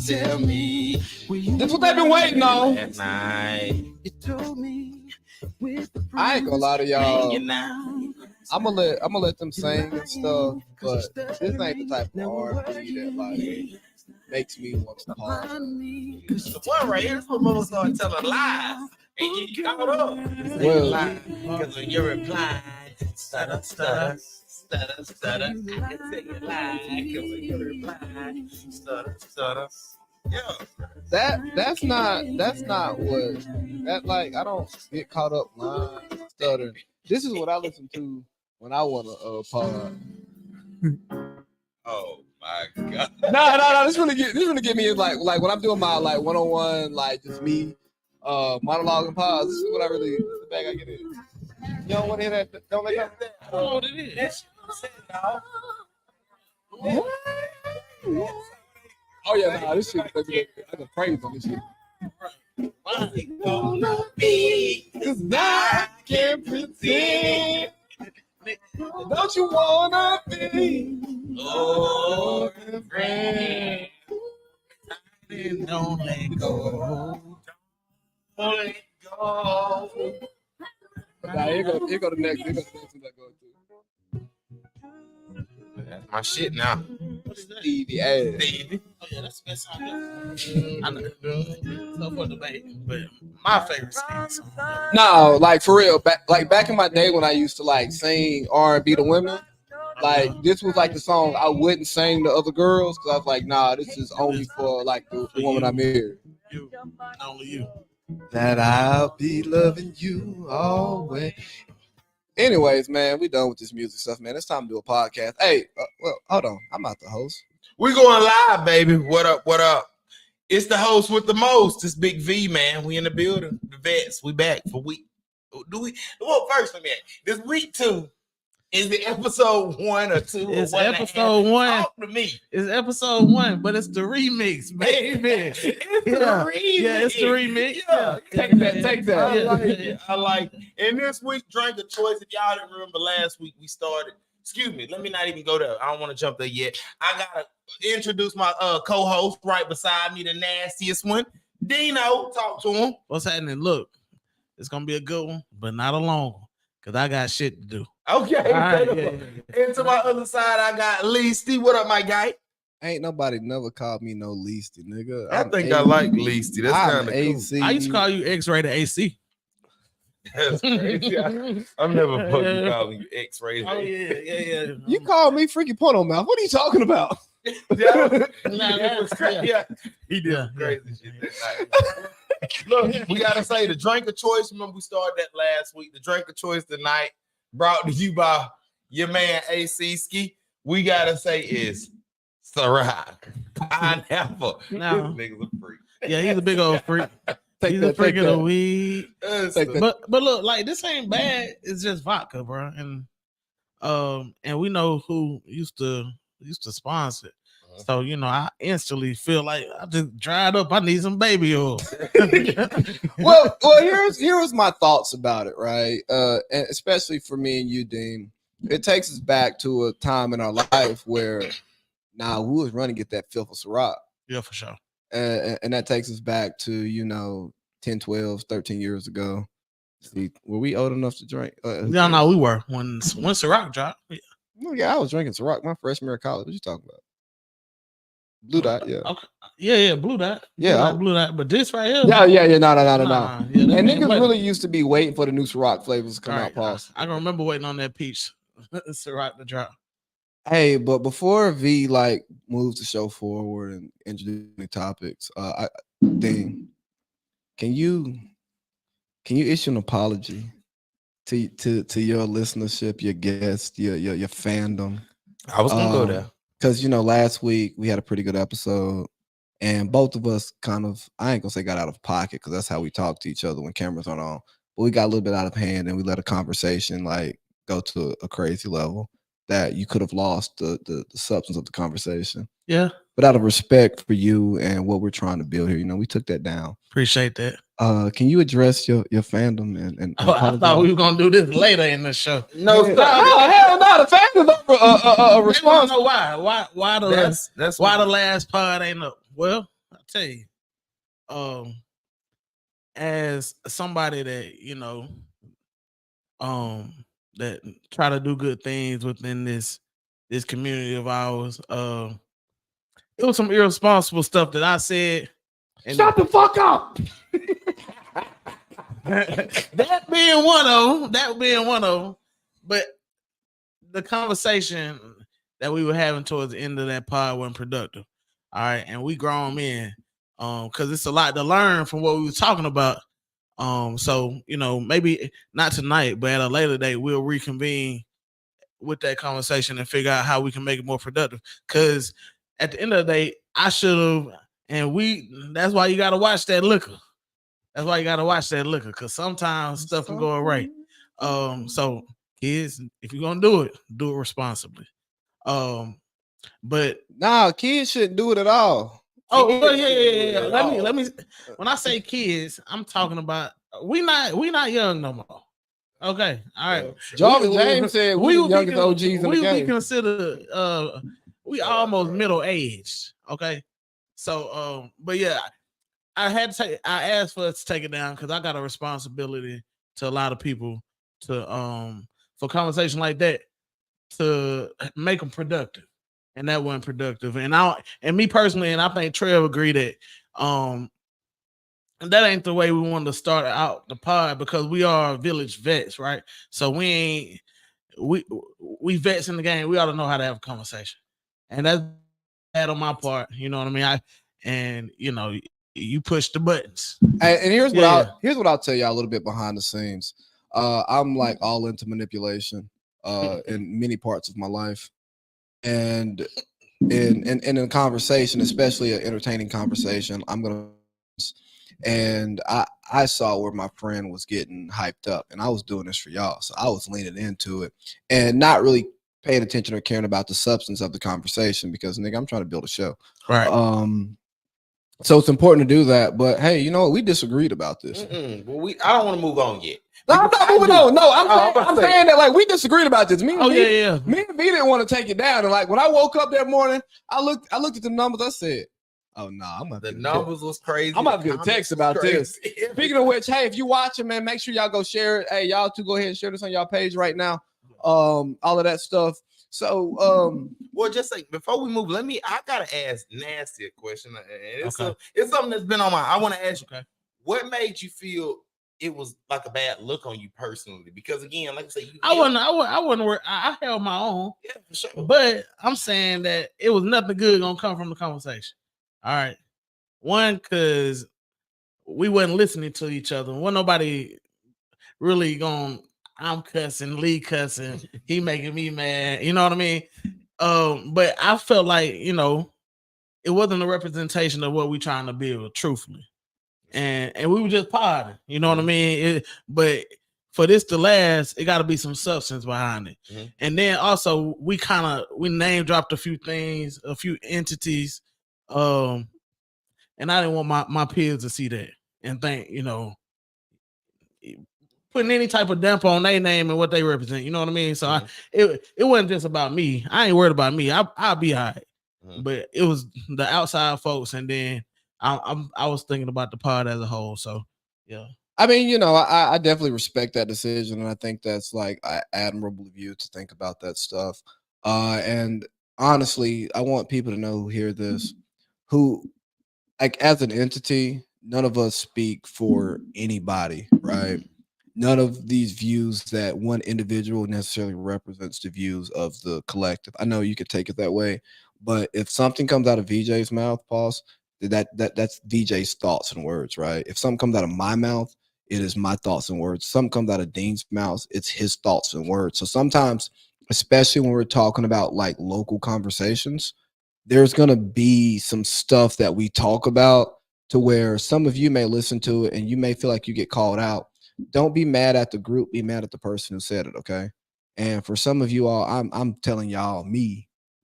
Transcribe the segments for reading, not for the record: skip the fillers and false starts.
tell me. That's what they've been waiting on. Last night. You told me I ain't gonna lie to y'all. I'm gonna let them sing and stuff, but this ain't the type of R&B that like makes me want to pause. The one right here is when mama started telling lies and get caught up. Well, Because when you reply, stutter, stutter, stutter, stutter, I can say a lie. Because when you reply, stutter, stutter. Yeah. that's not what that like. I don't get caught up lying, stuttering. This is what I listen to when I want to pod. Oh my god. No. This really get me is like when I'm doing my like one-on-one, like just me monologue and pause. This is what I really the bag I get in. You don't want to hear that? Don't let that. Oh, it is. Oh yeah, nah, this shit. I got praise on this shit. Why it gonna be? 'Cause I can't pretend. Don't you wanna be? Oh, friend. Don't let go. Don't let go. Nah, here go the next. Here go the next one that goes to. That's my shit now. Stevie ass. Stevie. Oh yeah, that's the best song. I know. So for debate, but my favorite song. No, like for real. Back in my day when I used to like sing R&B to women, like this was like the song I wouldn't sing to other girls because I was like, nah, this is only for like the woman I married. You, only you. That I'll be loving you always. Anyways, man, we done with this music stuff, man. It's time to do a podcast. Hey, well, hold on. I'm not the host. We going live, baby. What up? What up? It's the host with the most. It's Big V, man. We in the building. The vets. We back for week. Well, first, let me ask. This week 2 is the episode 1 or 2. It's or episode 1. Talk to me. It's episode 1, but it's the remix, baby. It's the remix. Yeah, it's the remix. Yeah. Take that. I like it. And this week, Drink a Choice. If y'all didn't remember last week, we started. Excuse me, let me not even go there. I don't want to jump there yet. I gotta introduce my co-host right beside me, the nastiest one. Dino, talk to him. What's happening? Look, it's gonna be a good one, but not a long one, because I got shit to do. Okay. All right, yeah. And to my other side, I got Leasty. What up, my guy? Ain't nobody never called me no leasty, nigga. I think I like Leasty. That's I'm kind of AC. cool. I used to call you X-rated AC. That's crazy. I'm never fucking calling you X-rated. Oh yeah. You called me freaky porno mouth. What are you talking about? Yeah, he did crazy shit that night. Look, we gotta say the drink of choice. Remember, we started that last week. The drink of choice tonight, brought to you by your man AC Ski. We gotta say is Ciroc pineapple. No. This nigga's a freak. Yeah, he's a big old freak. He's a freak of the weed. But look, like this ain't bad. It's just vodka, bro. And we know who used to sponsor it. So I instantly feel like I just dried up. I need some baby oil. well, here's my thoughts about it, right? And especially for me and you, Dean, it takes us back to a time in our life where we was running to get that filth of Ciroc. Yeah, for sure. And that takes us back to 10, 12, 13 years ago. See, were we old enough to drink? No, we were when Ciroc dropped. Yeah, I was drinking Ciroc my freshman year of college. What you talking about? Blue Dot, yeah. Okay. Yeah, Blue Dot. Yeah, Blue Dot. But this right here. Yeah. No. Yeah, And niggas really used to be waiting for the new Ciroc flavors to come out. Pause. I can remember waiting on that peach Ciroc to drop. Hey, but before V moves the show forward and introduce new topics, Dean, can you issue an apology to your listenership, your guests, your fandom? I was gonna go there. Because last week we had a pretty good episode, and both of us kind of, I ain't gonna say got out of pocket, because that's how we talk to each other when cameras aren't on, but we got a little bit out of hand, and we let a conversation go to a crazy level that you could have lost the substance of the conversation. Yeah. But out of respect for you and what we're trying to build here, we took that down. Appreciate that. Can you address your fandom and I thought we were gonna do this later in the show. No, hell no. The fandom's a response. Know why? Why the last pod ain't up? Well, tell you, as somebody that that try to do good things within this community of ours, it was some irresponsible stuff that I said. And shut the fuck up. That being one of them. But the conversation that we were having towards the end of that pod wasn't productive. All right, and we grown men, because it's a lot to learn from what we were talking about. So maybe not tonight, but at a later date, we'll reconvene with that conversation and figure out how we can make it more productive. Because at the end of the day, I should have, and that's why you got to watch that liquor. That's why you got to watch that liquor, because sometimes stuff can go awry. So kids, if you're gonna do it responsibly. But kids shouldn't do it at all. Oh, yeah. Let me. When I say kids, I'm talking about we not young no more. Okay, all right. Jarvis James said we the youngest OGs in the game. We would be considered we almost middle aged. Okay, so but yeah, I asked for us to take it down because I got a responsibility to a lot of people to for conversation like that to make them productive. And that wasn't productive. And me personally, and I think Trev agreed that that ain't the way we wanted to start out the pod, because we are village vets, right? So we vets in the game. We ought to know how to have a conversation. And that's bad on my part. You know what I mean? You push the buttons. And here's what I'll tell you a little bit behind the scenes. I'm like all into manipulation in many parts of my life. And in a conversation, especially an entertaining conversation, I saw where my friend was getting hyped up, and I was doing this for y'all, so I was leaning into it and not really paying attention or caring about the substance of the conversation, because nigga, I'm trying to build a show, right? So it's important to do that. But hey, you know what? We disagreed about this. Well, I don't want to move on yet. No, I'm not moving on. No, I'm saying that like we disagreed about this. Me and V didn't want to take it down. And like when I woke up that morning, I looked at the numbers. I said, "Oh no, the numbers was crazy. I'm about to get a text about this." Speaking of which, hey, if you watching, man, make sure y'all go share it. Hey, y'all too, go ahead and share this on y'all page right now. All of that stuff. So, well, just like before we move, I gotta ask Nasty a question. And it's something that's been on my. I want to ask you, what made you feel it was like a bad look on you personally? Because again, like I say, I wouldn't work. I held my own. Yeah, for sure. But I'm saying that it was nothing good gonna come from the conversation. All right. One, because we wasn't listening to each other. Wasn't nobody really going, I'm cussing, Lee cussing, he making me mad. You know what I mean? But I felt like, it wasn't a representation of what we trying to build, truthfully. And we were just podding, you know what I mean? But for this to last, it got to be some substance behind it. Mm-hmm. And then also we name dropped a few things, a few entities. And I didn't want my peers to see that and think, putting any type of damper on their name and what they represent. You know what I mean? So mm-hmm. It wasn't just about me. I ain't worried about me. I'll be all right. Mm-hmm. But it was the outside folks, and then I was thinking about the pod as a whole. So yeah. I mean, I definitely respect that decision, and I think that's like admirable of you to think about that stuff. And honestly, I want people to know who hear this, who, like, as an entity, none of us speak for anybody, right? None of these views that one individual necessarily represents the views of the collective. I know you could take it that way, but if something comes out of VJ's mouth, pause, that's VJ's thoughts and words, right? If something comes out of my mouth, it is my thoughts and words. Something comes out of Dean's mouth, it's his thoughts and words. So sometimes, especially when we're talking about like local conversations, there's going to be some stuff that we talk about to where some of you may listen to it and you may feel like you get called out. Don't be mad at the group, be mad at the person who said it, okay? And for some of you all, I'm telling y'all,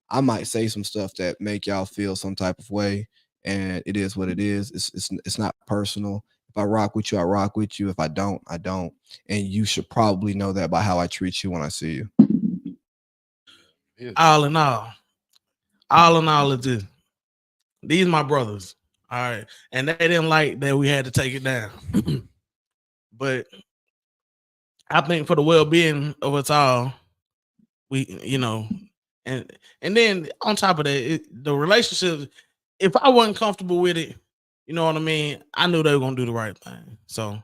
I might say some stuff that make y'all feel some type of way, and it is what it is. It's not personal. If I rock with you, I rock with you. If I don't, I don't. And you should probably know that by how I treat you when I see you. All in all is this. These my brothers. All right, and they didn't like that we had to take it down. But I think for the well-being of us all, we, and then on top of that, the relationship. If I wasn't comfortable with it, you know what I mean, I knew they were gonna do the right thing. So,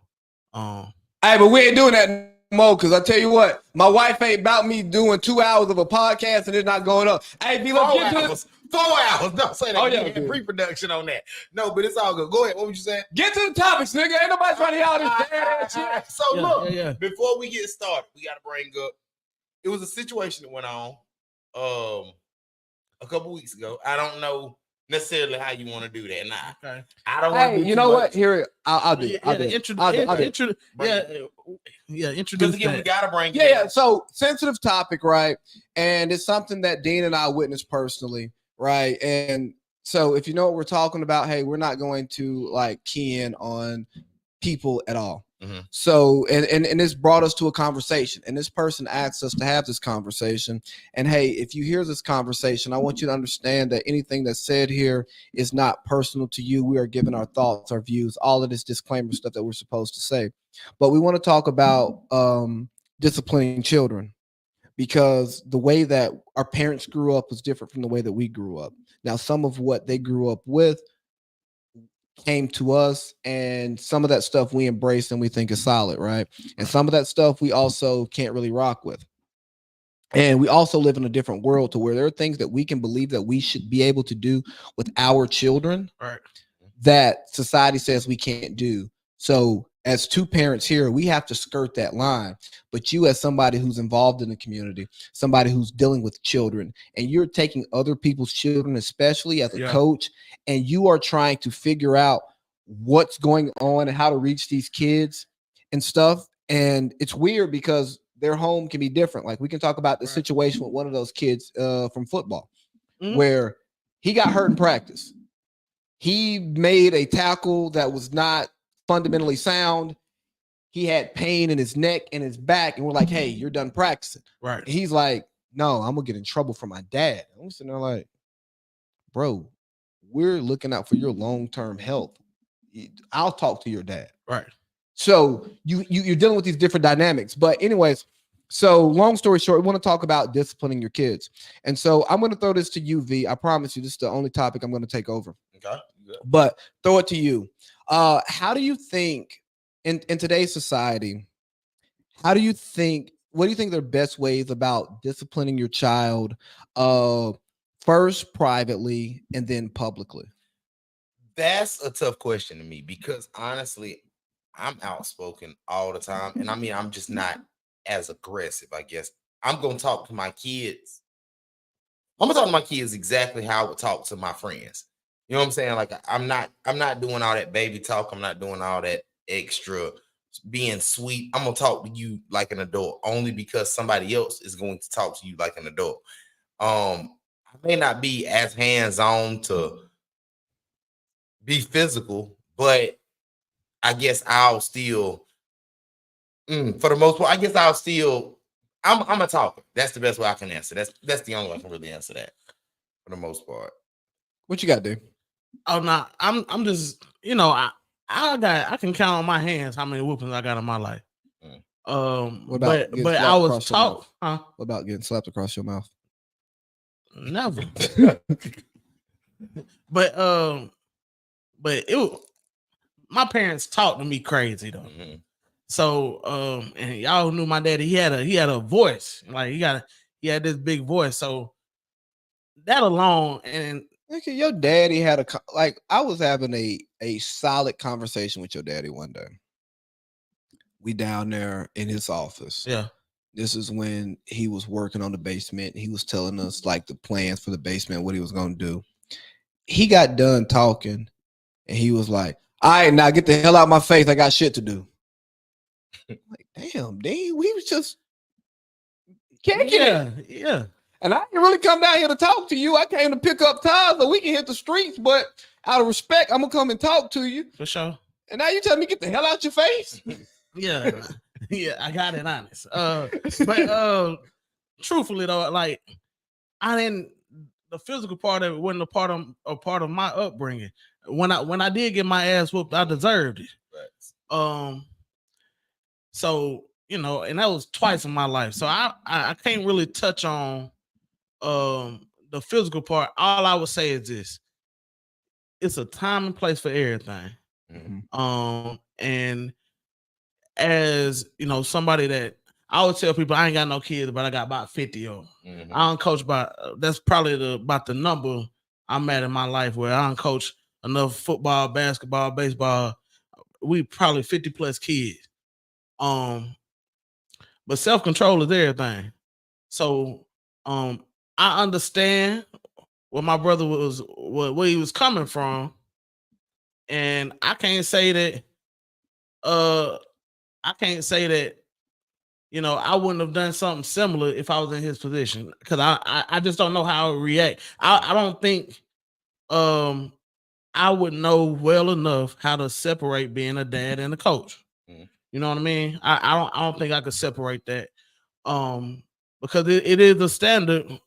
hey, but we ain't doing that no more. Cause I tell you what, my wife ain't about me doing 2 hours of a podcast and it's not going up. Hey, B, let's get to it. 4 hours. Don't say that. Oh, yeah, had pre-production on that. No, but it's all good. Go ahead. What would you say? Get to the topics, nigga. Ain't nobody trying to hear all this bad shit. So before we get started, we got to bring up. It was a situation that went on a couple weeks ago. I don't know necessarily how you want to do that. Nah, okay. I don't want to. Hey, you know what? Here, I'll do. Introduce. Because again, we gotta bring. Yeah. So sensitive topic, right? And it's something that Dean and I witnessed personally, right? And so if you know what we're talking about, hey, we're not going to like key in on people at all. Mm-hmm. So and this brought us to a conversation, and this person asked us to have this conversation. And hey, if you hear this conversation, I want you to understand that anything that's said here is not personal to you. We are giving our thoughts, our views, all of this disclaimer stuff that we're supposed to say. But we want to talk about disciplining children, because the way that our parents grew up was different from the way that we grew up. Now, some of what they grew up with came to us, and some of that stuff we embrace and we think is solid, right? And some of that stuff we also can't really rock with. And we also live in a different world to where there are things that we can believe that we should be able to do with our children, right, that society says we can't do. So as two parents here, we have to skirt that line. But you, as somebody who's involved in the community, somebody who's dealing with children, and you're taking other people's children, especially as a coach, and you are trying to figure out what's going on and how to reach these kids and stuff. And it's weird because their home can be different. Like we can talk about the situation with one of those kids from football, where he got hurt in practice. He made a tackle that was not fundamentally sound. He had pain in his neck and his back, and we're like, hey, you're done practicing. Right. And he's like, no, I'm gonna get in trouble for my dad. I'm sitting there like, bro, we're looking out for your long-term health. I'll talk to your dad. Right. So you're dealing with these different dynamics. But anyways, so long story short, we want to talk about disciplining your kids. And so I'm going to throw this to you, V. I promise you, this is the only topic I'm going to take over. Okay. But throw it to you. How do you think in today's society, what do you think are the best ways about disciplining your child, first privately and then publicly? That's a tough question to me, because honestly, I'm outspoken all the time. And I mean, I'm just not as aggressive, I guess. I'm going to talk to my kids. I'm going to talk to my kids exactly how I would talk to my friends. You know what I'm saying? Like, I'm not doing all that baby talk. I'm not doing all that extra being sweet. I'm going to talk to you like an adult, only because somebody else is going to talk to you like an adult. I may not be as hands-on to be physical, but I guess I'll still, for the most part, I'm a talker. That's the best way I can answer. That's the only way I can really answer that for the most part. What you got, dude? Oh no, I'm just, I can count on my hands how many whoopings I got in my life. What about but I was taught, huh? What about getting slapped across your mouth? Never. But my parents talked to me crazy though. Mm-hmm. So and y'all knew my daddy, he had a voice. Like he had this big voice. So that alone, and your daddy had I was having a solid conversation with your daddy one day. We down there in his office. Yeah. This is when he was working on the basement. He was telling us like the plans for the basement, what he was going to do. He got done talking and he was like, all right, now get the hell out of my face. I got shit to do. Like, damn, Dean, we was just kicking it. Yeah. And I didn't really come down here to talk to you. I came to pick up ties so we can hit the streets, but out of respect, I'm going to come and talk to you. For sure. And now you tell me get the hell out your face? Yeah. Yeah, I got it honest. But truthfully though, like the the physical part of it wasn't a part of my upbringing. When I did get my ass whooped, I deserved it. Right. So and that was twice in my life. So I can't really touch on the physical part. All I would say is this: it's a time and place for everything. Mm-hmm. And as somebody that I would tell people, I ain't got no kids, but I got about 50 of them. Mm-hmm. I don't coach that's probably about the number I'm at in my life where I don't coach enough football, basketball, baseball. We probably 50 plus kids. But self-control is everything. So I understand where my brother was, where he was coming from. And I can't say that I wouldn't have done something similar if I was in his position, because I just don't know how I would react. I don't think I would know well enough how to separate being a dad and a coach. Mm-hmm. You know what I mean? I don't think I could separate that. Because it is a standard,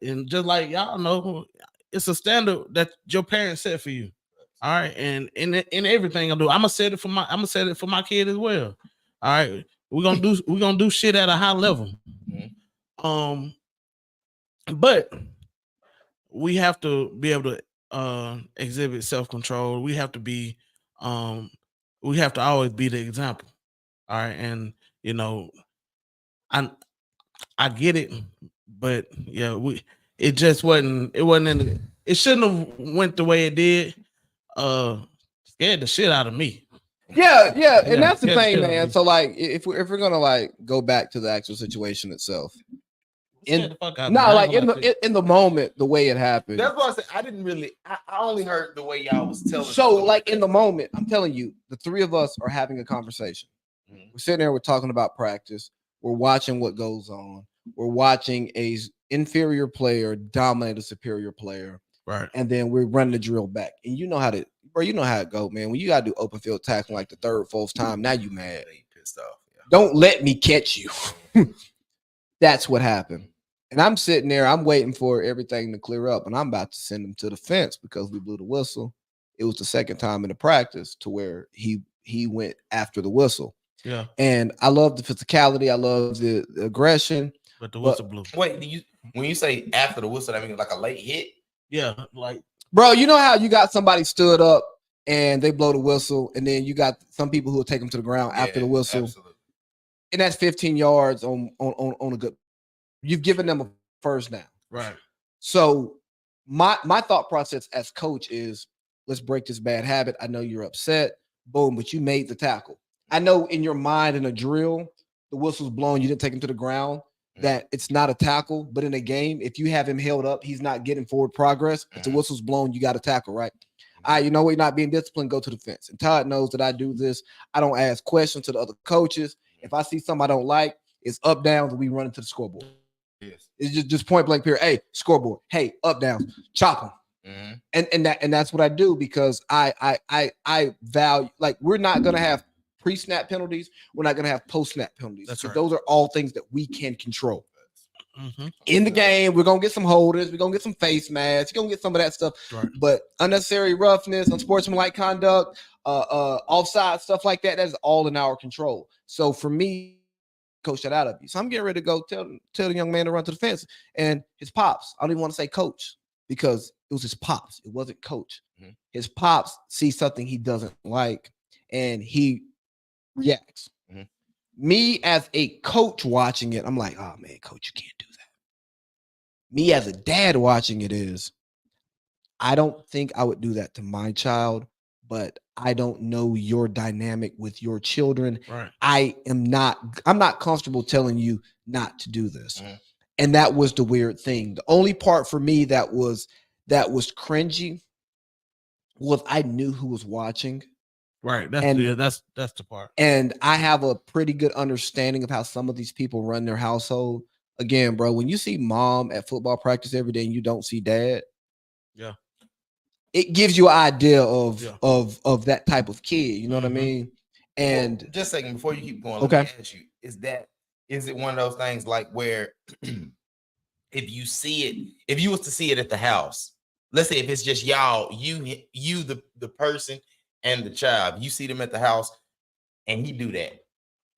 and just like y'all know, it's a standard that your parents set for you. All right, and in everything I do, I'm gonna set it for my kid as well. All right, we're gonna do shit at a high level. Mm-hmm. But we have to be able to exhibit self-control. We have to always be the example. All right, and I get it, but yeah, it just wasn't. It shouldn't have went the way it did. Scared the shit out of me. Yeah, and that's the thing, man. So like, if we're gonna like go back to the actual situation itself, in the moment, the way it happened. That's why I said I didn't really. I only heard the way y'all was telling. So like in the moment, I'm telling you, the three of us are having a conversation. Mm-hmm. We're sitting there, we're talking about practice. We're watching what goes on. We're watching a inferior player dominate a superior player. Right. And then we're running the drill back. And you know how it go, man. When you gotta do open field tackling like the third, fourth time, now you mad. You pissed off. Yeah. Don't let me catch you. That's what happened. And I'm sitting there, I'm waiting for everything to clear up, and I'm about to send him to the fence because we blew the whistle. It was the second time in the practice to where he went after the whistle. Yeah. And I love the physicality, I love the aggression. But the whistle blew. Wait, when you say after the whistle, that means like a late hit? Yeah, like, bro, you know how you got somebody stood up and they blow the whistle, and then you got some people who will take them to the ground after the whistle. Absolutely. And that's 15 yards on a good. You've given them a first down. Right. So my thought process as coach is, let's break this bad habit. I know you're upset. Boom, but you made the tackle. I know in your mind in a drill, the whistle's blown, you didn't take him to the ground, that it's not a tackle. But in a game, if you have him held up, he's not getting forward progress. If the whistle's blown, you got to tackle, right? All right, you know what? You're not being disciplined, go to the fence. And Todd knows that I do this. I don't ask questions to the other coaches. If I see something I don't like, it's up, downs, and we run into the scoreboard. Yes. It's just point blank period. Hey, scoreboard. Hey, up, downs, chop them. Mm-hmm. And that's what I do, because I value, like, we're not gonna have pre-snap penalties. We're not gonna have post-snap penalties. That's right. Those are all things that we can control. Mm-hmm. In the game, we're gonna get some holders, we're gonna get some face masks, you're gonna get some of that stuff. Right. But unnecessary roughness, unsportsmanlike conduct, offside, stuff like that is all in our control. So for me, coach that out of you. So I'm getting ready to go tell the young man to run to the fence. And his pops, I don't even want to say coach, because it was his pops. It wasn't coach. Mm-hmm. His pops sees something he doesn't like, and he reacts. Mm-hmm. Me as a coach watching it, I'm like, oh man, coach, you can't do that. Me as a dad watching it is, I don't think I would do that to my child, but I don't know your dynamic with your children. Right. I'm not comfortable telling you not to do this. Mm-hmm. And that was the weird thing. The only part for me that was cringy was I knew who was watching. Right. That's the part. And I have a pretty good understanding of how some of these people run their household. Again, bro, when you see mom at football practice every day and you don't see dad, yeah, it gives you an idea of that type of kid. You know what I mean? And just a second before you keep going, okay. Let me ask you, is it one of those things like where if you see it, if you was to see it at the house, let's say if it's just y'all, you the person and the child, you see them at the house and he do that,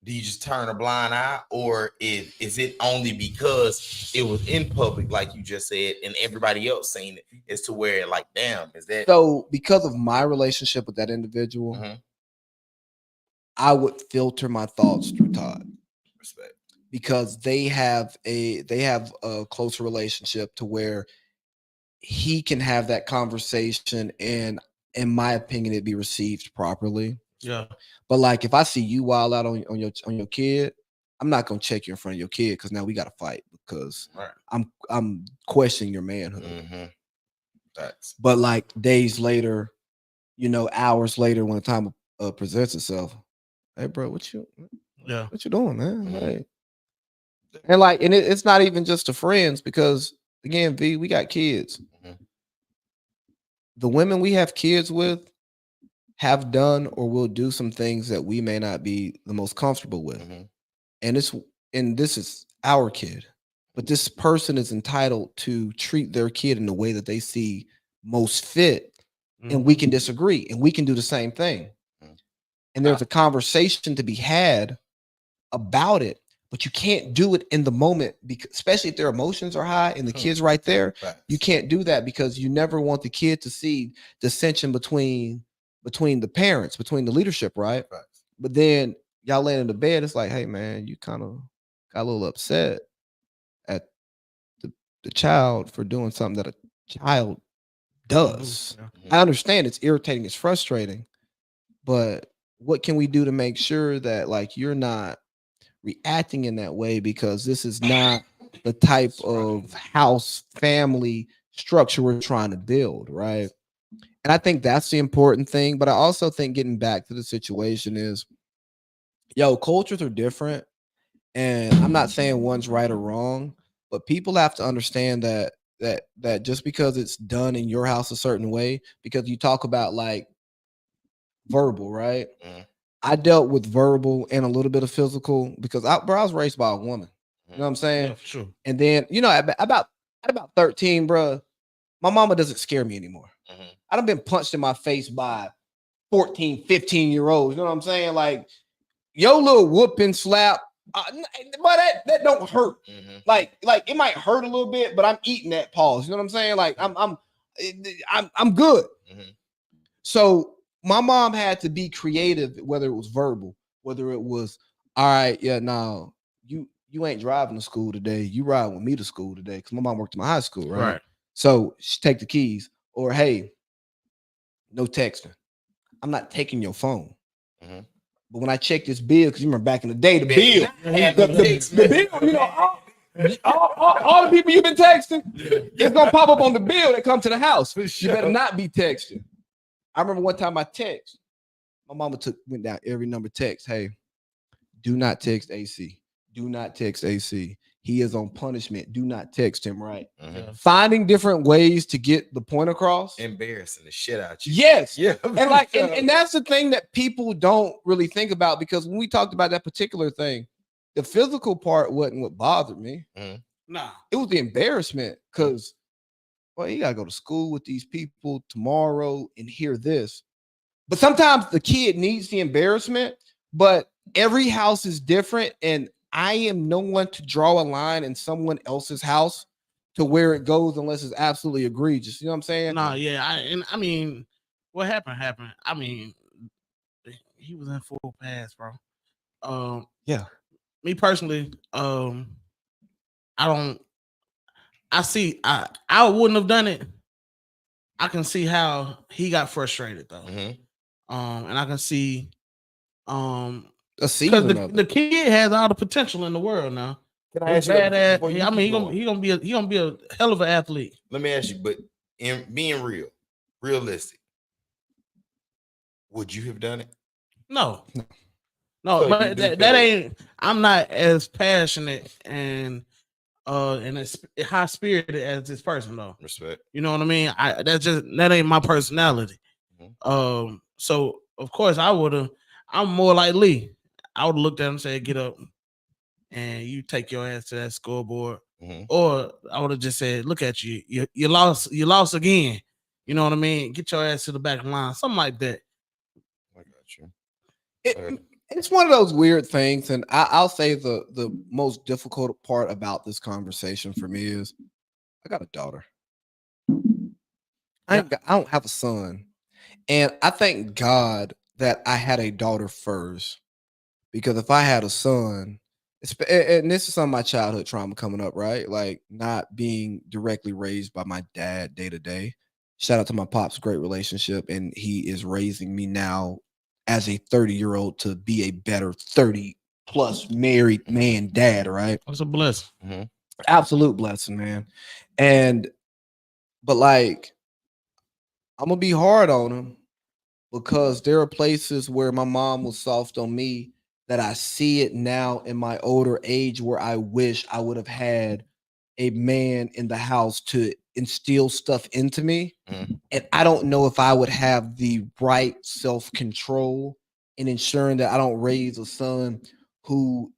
do you just turn a blind eye, or is it only because it was in public, like you just said, and everybody else seen it, as to where like, damn, is that So because of my relationship with that individual, I would filter my thoughts through Todd. Respect. Because they have a closer relationship to where he can have that conversation and, in my opinion, it be received properly. Yeah. But like if I see you wild out on your kid, I'm not gonna check you in front of your kid because now we got to fight because I'm questioning your manhood. But like days later, hours later, when the time presents itself, hey bro, what you doing, man? Like, and it's not even just to friends, because again, V, we got kids. The women we have kids with have done or will do some things that we may not be the most comfortable with. And this is our kid, but this person is entitled to treat their kid in the way that they see most fit. And we can disagree and we can do the same thing. And there's a conversation to be had about it, but you can't do it in the moment, because especially if their emotions are high and the kid's right there. You can't do that because you never want the kid to see dissension between the parents, between the leadership, right? But then y'all laying in the bed, it's like, hey man, you kind of got a little upset at the child for doing something that a child does. I understand it's irritating, it's frustrating, but what can we do to make sure that like you're not reacting in that way, because this is not the type of house family structure we're trying to build, right? And I think that's the important thing. But I also think getting back to the situation is, cultures are different. And I'm not saying one's right or wrong, but people have to understand that just because it's done in your house a certain way, because you talk about like verbal, right? I dealt with verbal and a little bit of physical because I was raised by a woman. You know what I'm saying? Yeah, for sure. And then, at about 13, bro, my mama doesn't scare me anymore. I done been punched in my face by 14, 15-year-olds. You know what I'm saying? Like, your little whooping slap, but that don't hurt. Like it might hurt a little bit, but I'm eating that pause. You know what I'm saying? Like I'm good. So my mom had to be creative, whether it was verbal, whether it was, all right, yeah, no, you ain't driving to school today. You riding with me to school today, because my mom worked in my high school, right? So she take the keys, or hey, no texting. I'm not taking your phone. But when I check this bill, because you remember back in the day, the bill, all the people you've been texting, it's gonna pop up on the bill that come to the house. You better not be texting. I remember one time I text. My mama went down every number text. Hey, do not text AC. Do not text AC. He is on punishment. Do not text him, right? Finding different ways to get the point across. Embarrassing the shit out you. Yes. Yeah. And that's the thing that people don't really think about, because when we talked about that particular thing, the physical part wasn't what bothered me. Nah. It was the embarrassment, because you gotta go to school with these people tomorrow and hear this. But sometimes the kid needs the embarrassment, but every house is different. And I am no one to draw a line in someone else's house to where it goes unless it's absolutely egregious. You know what I'm saying? No, yeah. I mean, what happened. I mean, he was in full pass, bro. Yeah. Me personally, I wouldn't have done it. I can see how he got frustrated though. And I can see because the kid has all the potential in the world now. Can I ask you? I mean, he gonna be a hell of an athlete. Let me ask you, but in being realistic, would you have done it? No, so but that ain't. I'm not as passionate and as high spirited as this person though. Respect. You know what I mean? That ain't my personality. So of course I'm more like Lee. I would have looked at him and said, get up and you take your ass to that scoreboard or I would have just said, "Look at you, you lost again." You know what I mean? Get your ass to the back of the line, something like that. I got you. It's one of those weird things, and I'll say the most difficult part about this conversation for me is I got a daughter. I don't have a son, and I thank God that I had a daughter first, because if I had a son, and this is some of my childhood trauma coming up, right? Like not being directly raised by my dad day to day. Shout out to my pops, great relationship, and he is raising me now as a 30-year-old to be a better 30 plus married man dad, right? That's a blessing. Absolute blessing, man. But like, I'm gonna be hard on him because there are places where my mom was soft on me that I see it now in my older age where I wish I would have had a man in the house to instill stuff into me. And I don't know if I would have the right self-control in ensuring that I don't raise a son who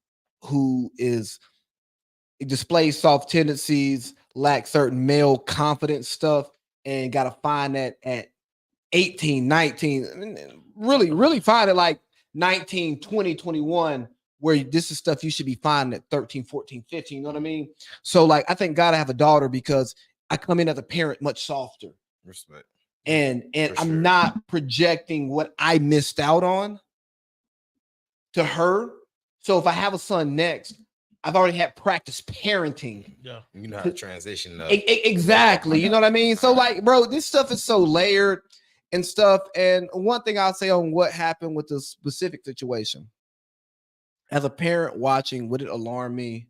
displays soft tendencies, lacks certain male confidence stuff, and got to find that at 18, 19, I mean, really find it like 19, 20, 21, where this is stuff you should be finding at 13, 14, 15, you know what I mean? So like, I thank God I have a daughter because I come in as a parent much softer. Respect. And I'm not projecting what I missed out on to her. So if I have a son next, I've already had practice parenting. Yeah. You know how to transition though. Exactly. You know what I mean? So like, bro, this stuff is so layered and stuff. And one thing I'll say on what happened with the specific situation. As a parent watching, would it alarm me?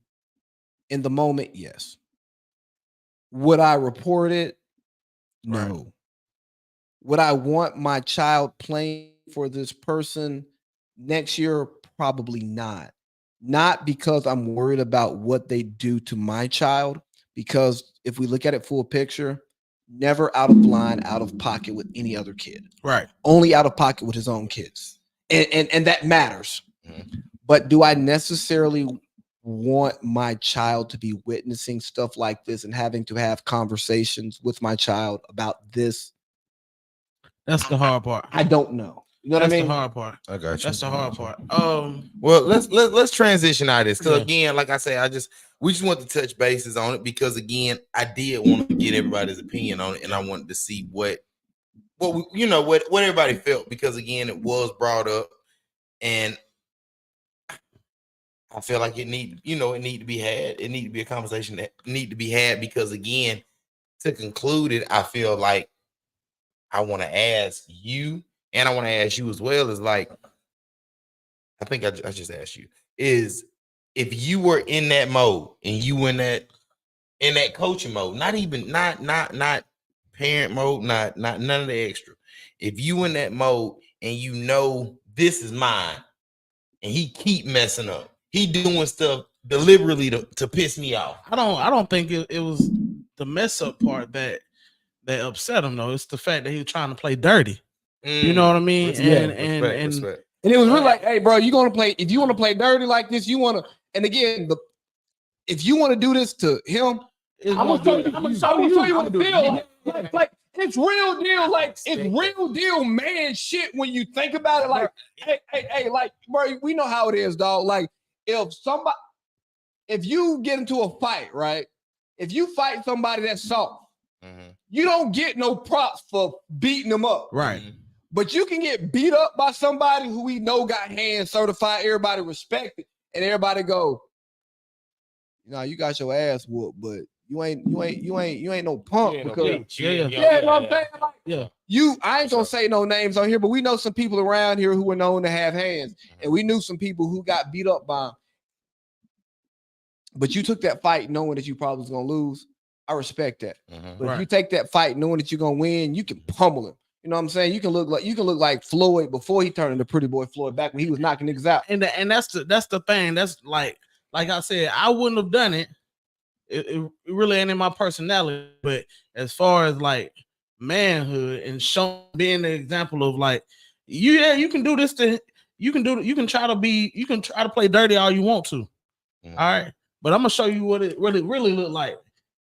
In the moment, yes. Would I report it? No. Right. Would I want my child playing for this person next year? Probably not. Not because I'm worried about what they do to my child, because if we look at it full picture, never out of line, out of pocket with any other kid. Right. Only out of pocket with his own kids. And that matters. But do I necessarily want my child to be witnessing stuff like this and having to have conversations with my child about this? That's the hard part. I don't know. You know what I mean? That's the hard part. I got you. That's the hard part. Well, let's transition out of this. Because again, like I say, we just want to touch bases on it because again, I did want to get everybody's opinion on it, and I wanted to see what everybody felt, because again, it was brought up, and I feel like it need to be had. It need to be a conversation that need to be had, because again, to conclude it, I feel like I want to ask you, and I want to ask you as well, is like, I think I just asked you, is if you were in that mode and you in that coaching mode, not parent mode, not none of the extra. If you in that mode and you know this is mine, and he keep messing up, he doing stuff deliberately to piss me off. I don't think it was the mess up part that upset him though. It's the fact that he was trying to play dirty. You know what I mean? Respect. And it was really like, hey, bro, if you want to play dirty like this, and again, if you want to do this to him, I'm gonna show you what it feels like. It's real deal, like it's real deal man shit when you think about it. Like, hey, like, bro, we know how it is, dog. Like, if you get into a fight, right? If you fight somebody that's soft, you don't get no props for beating them up, right? But you can get beat up by somebody who we know got hands certified, everybody respect it, and everybody go, you got your ass whooped, but you ain't no punk. You know what I'm saying? Like, I ain't gonna say no names on here, but we know some people around here who were known to have hands, and we knew some people who got beat up by them. But you took that fight knowing that you probably was gonna lose. I respect that. But if you take that fight knowing that you're gonna win, you can pummel him. You know what I'm saying? You can look like Floyd before he turned into Pretty Boy Floyd, back when he was knocking niggas out. And that's the thing. That's like I said, I wouldn't have done it. It really ain't in my personality. But as far as like manhood and being the example of like, you can do this you can try to play dirty all you want to. All right. but I'm gonna show you what it really looked like.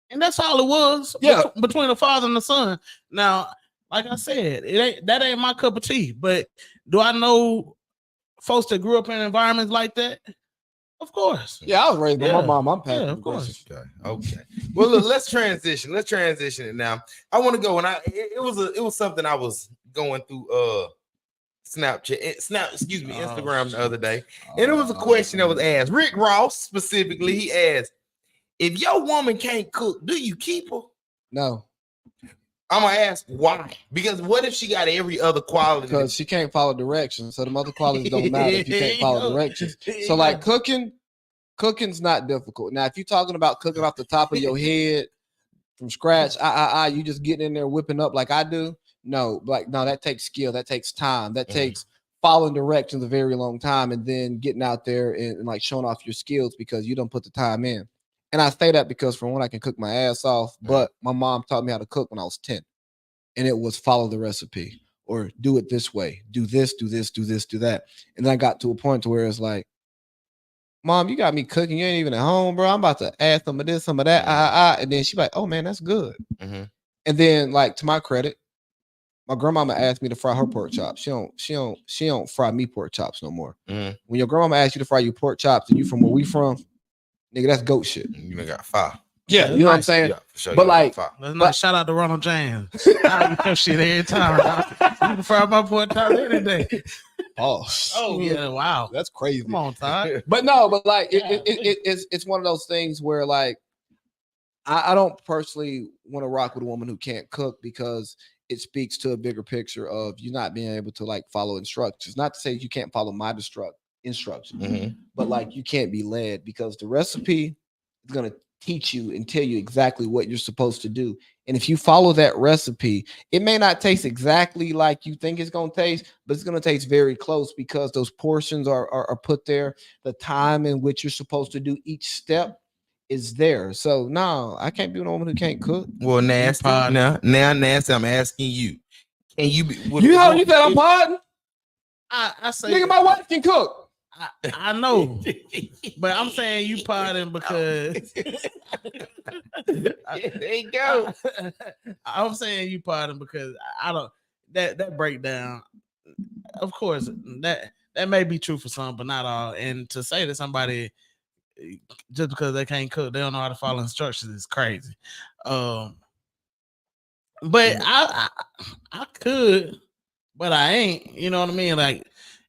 And that's all it was. Yeah. Between the father and the son. Now, like I said, that ain't my cup of tea. But do I know folks that grew up in environments like that? Of course. Yeah, I was raised by my mom. I'm passive of course. Okay. Well, look, let's transition. Let's transition it now. I want to go, and it was something I was going through Instagram the other day, and it was a question that was asked. Rick Ross specifically, he asked, if your woman can't cook, do you keep her? No. I'm gonna ask why. Because what if she got every other quality? Because she can't follow directions. So the other qualities don't matter if you can't follow directions. So like cooking's not difficult. Now, if you're talking about cooking off the top of your head from scratch, you just getting in there whipping up like I do. No, that takes skill. That takes time. That takes following directions a very long time, and then getting out there and like showing off your skills because you don't put the time in. And I say that because from when I can cook my ass off, but my mom taught me how to cook when I was 10. And it was follow the recipe or do it this way. Do this, do this, do this, do that. And then I got to a point to where it's like, Mom, you got me cooking. You ain't even at home, bro. I'm about to add some of this, some of that. And then she's like, oh man, that's good. Mm-hmm. And then, like, to my credit, my grandmama asked me to fry her pork chops. She don't fry me pork chops no more. Mm-hmm. When your grandmama asks you to fry your pork chops and you from where we from, nigga, that's goat shit. You got fire. Yeah, you know what I'm saying? Yeah, for sure. But like, let's not shout out to Ronald James. I do shit every time. You can fry my pork chops any day. Oh yeah, wow, that's crazy. Come on, Todd. But like it's one of those things where like I don't personally want to rock with a woman who can't cook because it speaks to a bigger picture of you not being able to like follow instructions. Not to say you can't follow my instructions, but like you can't be led because the recipe is gonna teach you and tell you exactly what you're supposed to do. And if you follow that recipe, it may not taste exactly like you think it's going to taste, but it's going to taste very close because those portions are put there. The time in which you're supposed to do each step is there. So no, I can't be with a woman who can't cook. Well, Nasty. Now, Nasty, I'm asking you. Can you be? You said I'm podding? I say, nigga, my wife can cook. I know, but I'm saying you potting because there you go. I'm saying you potting because I don't that breakdown. Of course, that may be true for some, but not all. And to say that somebody just because they can't cook, they don't know how to follow instructions is crazy. But I could, but I ain't. You know what I mean? Like.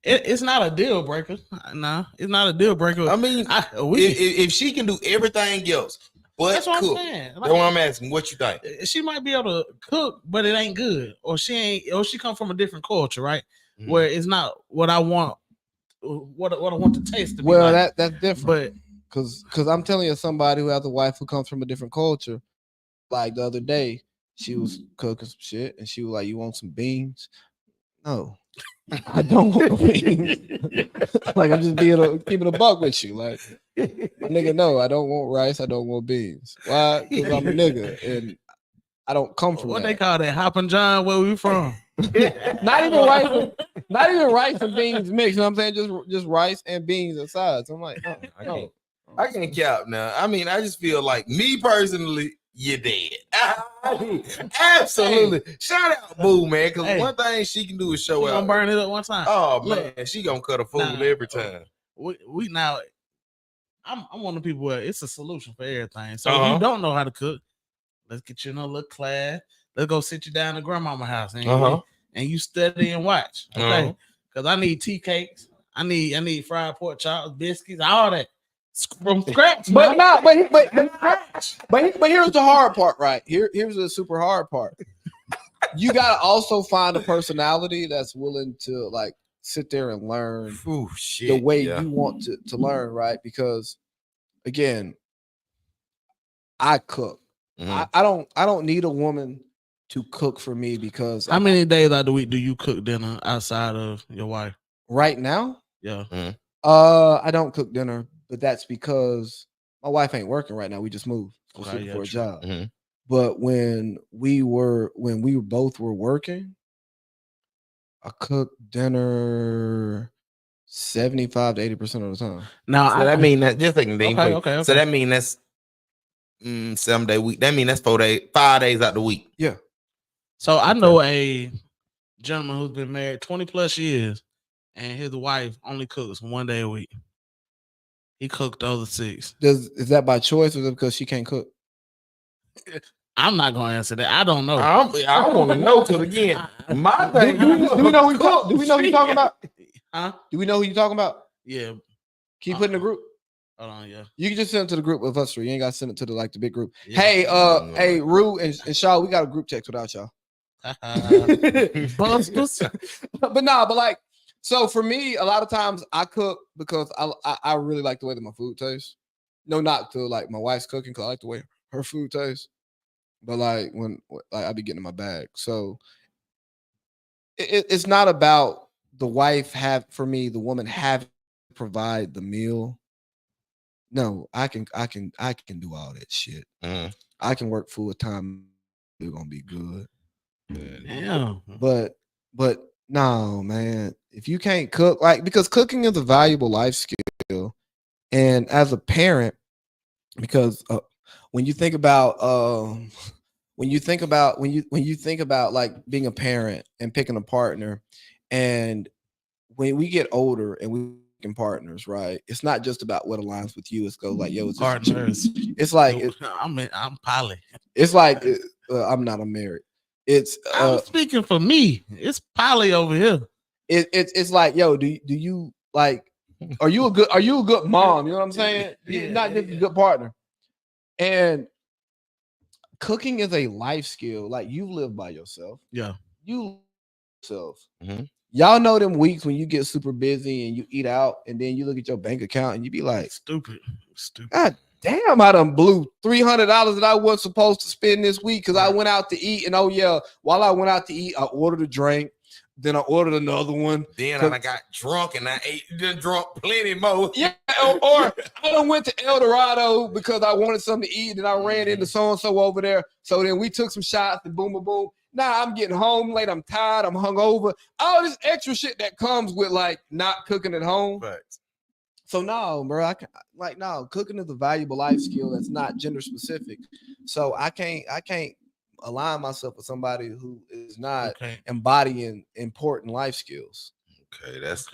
It's not a deal breaker. No, it's not a deal breaker. I mean, if she can do everything else, but that's what cook, I'm saying. Like, that's what I'm asking. What you think? She might be able to cook, but it ain't good, or she come from a different culture, right? Mm-hmm. Where it's not what I want, what I want to taste. To be well, like. that's different. But because I'm telling you, somebody who has a wife who comes from a different culture, like the other day, she was cooking some shit, and she was like, "You want some beans?" No. I don't want beans. Like I'm just keeping a buck with you. Like nigga, no, I don't want rice. I don't want beans. Why? Because I'm a nigga and I don't come from what that. They call that Hoppin' John. Where we from? not even rice and beans mixed. You know what I'm saying? Just rice and beans aside. So I'm like, no. I can't cap now. I mean, I just feel like me personally. You're dead. Absolutely. Hey. Shout out Boo, man. Because one thing she can do is show out. Gonna burn it up one time. Oh man, she gonna cut a fool every time. We now. I'm one of the people where it's a solution for everything. So if you don't know how to cook, let's get you in a little class. Let's go sit you down at grandmama's house and you study and watch. Okay, because I need tea cakes. I need fried pork chops, biscuits, all that. From scratch, but here's the hard part, right? Here's the super hard part. You gotta also find a personality that's willing to like sit there and learn the way you want to learn, right? Because again, I cook. I don't need a woman to cook for me because how many days out of the week do you cook dinner outside of your wife? Right now? Yeah. I don't cook dinner. But that's because my wife ain't working right now. We just moved for a job. Mm-hmm. But when we both were working, I cooked dinner 75 to 80% of the time. Now, So that mean that just thinking Okay. So that mean that's 7 day week. That mean that's 5 days out the week. Yeah. So I know a gentleman who's been married 20 plus years, and his wife only cooks 1 day a week. He cooked the other 6. Is that by choice or is it because she can't cook? I'm not gonna answer that. I don't know. I want to know till again. My thing. Do we know who you're talking about? Huh? Do we know who you're talking about? Yeah. Can you put in the group? Hold on, yeah. You can just send it to the group with us three. You ain't got to send it to the big group. Yeah. Hey, Rue and Shaw, we got a group text without y'all. Busters. but like, so for me, a lot of times I cook because I really like the way that my food tastes. No, not to like my wife's cooking because I like the way her food tastes. But like when I be getting in my bag, so it's not about the wife the woman have to provide the meal. No, I can do all that shit. I can work full time. They're gonna be good. Yeah. But no, man. If you can't cook, like, because cooking is a valuable life skill, and as a parent, because when you think about like being a parent and picking a partner, and when we get older and we picking partners, right? It's not just about what aligns with you. It's go like, yo, it's partners. It's like I'm poly. It's like I'm not. I'm married. It's I'm speaking for me. It's poly over here. It's like, yo, do you like? Are you a good mom? You know what I'm saying? Yeah, not just a good partner. And cooking is a life skill. Like, you live by yourself. Yeah, you yourself. Mm-hmm. Y'all know them weeks when you get super busy and you eat out, and then you look at your bank account and you be like, stupid. God damn, I done blew $300 that I wasn't supposed to spend this week because I went out to eat. And while I went out to eat, I ordered a drink. Then I ordered another one. Then I got drunk and I drunk plenty more. Yeah, or I done went to El Dorado because I wanted something to eat, and I ran into so-and-so over there. So then we took some shots and boom, boom, boom. Now I'm getting home late. I'm tired. I'm hungover. All this extra shit that comes with like not cooking at home. Right. So no, bro, cooking is a valuable life skill that's not gender specific. So I can't align myself with somebody who is not embodying important life skills. Okay, that's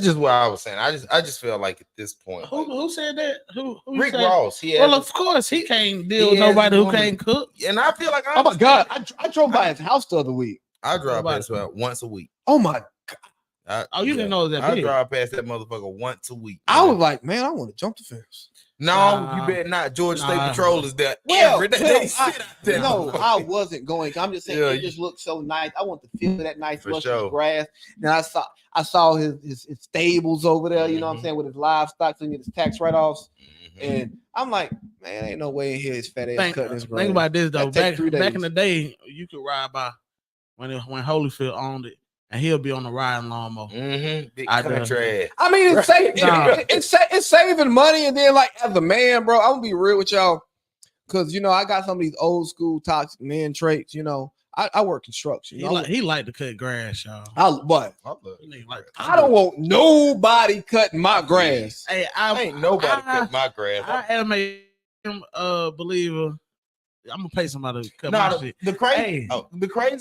just what I was saying. I just feel like at this point, who said that? Who Rick said? Ross. Well, of course he can't deal with nobody who can't cook. And I feel like, oh my God, I drove by his house the other week. I drive past it once a week. Oh my God. You didn't know that. I drive past that motherfucker once a week. Man. I was like, man, I want to jump the fence. No, you better not. Georgia State Patrol is there every day. I wasn't going. I'm just saying it just looked so nice. I want to feel that nice luscious grass. And I saw his stables over there, you know what I'm saying, with his livestock, so he gets his tax write-offs. And I'm like, man, ain't no way in here his fat ass cutting his grass. Think about this though. Back in the day, you could ride by when Holyfield owned it. And he'll be on the riding lawnmower. Big country. I mean, it's saving money. And then, like, as a man, bro, I'm gonna be real with y'all, because I got some of these old school toxic man traits. I work construction. He like to cut grass, y'all. I don't want nobody cutting my grass. Hey, ain't nobody cutting my grass. I am a believer. I'm gonna pay somebody to cut my shit. The crazy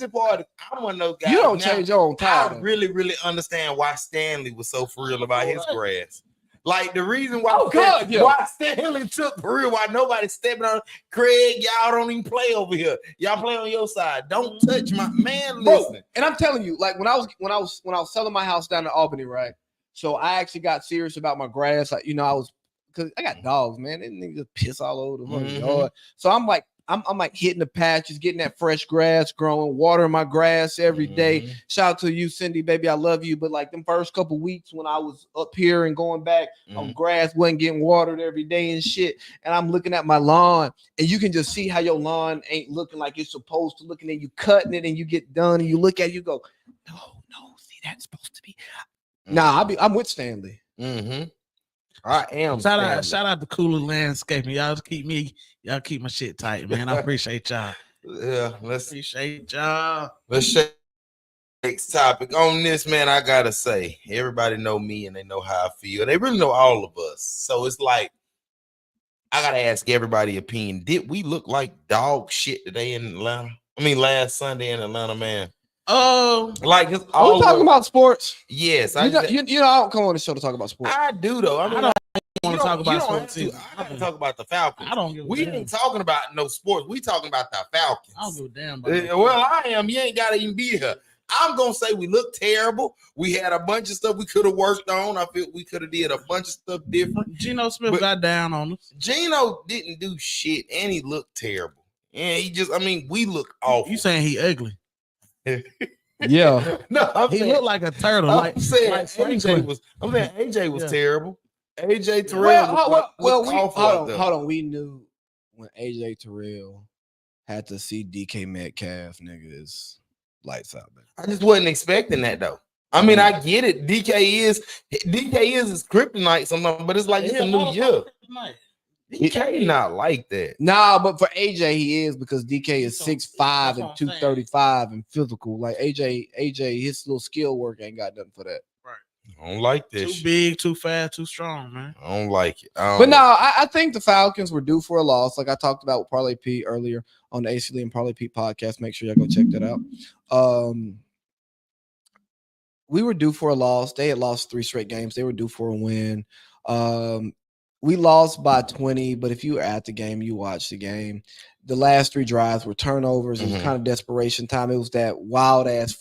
part, I'm one of those guys. You don't change your own tire. I really, really understand why Stanley was so for real about his grass. Like, the reason why, why Stanley took for real, why nobody stepping on Craig, y'all don't even play over here. Y'all play on your side. Don't touch my man. Listen. And I'm telling you, like when I was selling my house down in Albany, right? So I actually got serious about my grass. Like, because I got dogs, man. They niggas piss all over the yard. So I'm like hitting the patches, getting that fresh grass growing, watering my grass every day. Shout out to you, Cindy, baby, I love you. But like them first couple weeks when I was up here and going back, grass wasn't getting watered every day and shit. And I'm looking at my lawn, and you can just see how your lawn ain't looking like it's supposed to look. And then you cutting it, and you get done, and you look at it, you go, no, see, that's supposed to be. Nah, I'm with Stanley. I am. Shout out to Cooler Landscaping. Y'all keep my shit tight, man. I appreciate y'all. Yeah, appreciate y'all. Let's shake Next topic on this, man, I gotta say, everybody know me and they know how I feel. They really know all of us. So it's like, I gotta ask everybody opinion. Did we look like dog shit today in Atlanta? I mean, last Sunday in Atlanta, man. Like it's Are we talking about sports? Yes, I don't come on the show to talk about sports. I do though. I don't want to talk about sports. I gotta talk about the Falcons. I don't give a We damn. ain't talking about no sports. We talking about the Falcons. I don't give a damn about Well, I am. You ain't gotta even be here. I'm gonna say we look terrible. We had a bunch of stuff we could have worked on. I feel we could have did a bunch of stuff different. Geno Smith got down on us. Geno didn't do shit, and he looked terrible. And we look awful. You saying he ugly? Yeah. No, he looked like a turtle. I'm saying AJ was terrible. AJ Terrell. Hold on. We knew when AJ Terrell had to see DK Metcalf, nigga, is lights out, man. I just wasn't expecting that though. I mean, I get it. DK is his kryptonite sometimes, but it's like it's a new year. DK not like that. Nah, but for AJ he is, because DK is 6'5" and 235 and physical. Like AJ, his little skill work ain't got nothing for that. Right. I don't like this. Too big, too fast, too strong, man. I don't like it. But no, I think the Falcons were due for a loss. Like I talked about with Parlay Pete earlier on the AC Lee and Parlay Pete podcast. Make sure y'all go check that out. We were due for a loss. They had lost 3 straight games. They were due for a win. We lost by 20, but if you were at the game, you watched the game. The last 3 drives were turnovers. It was kind of desperation time. It was that wild ass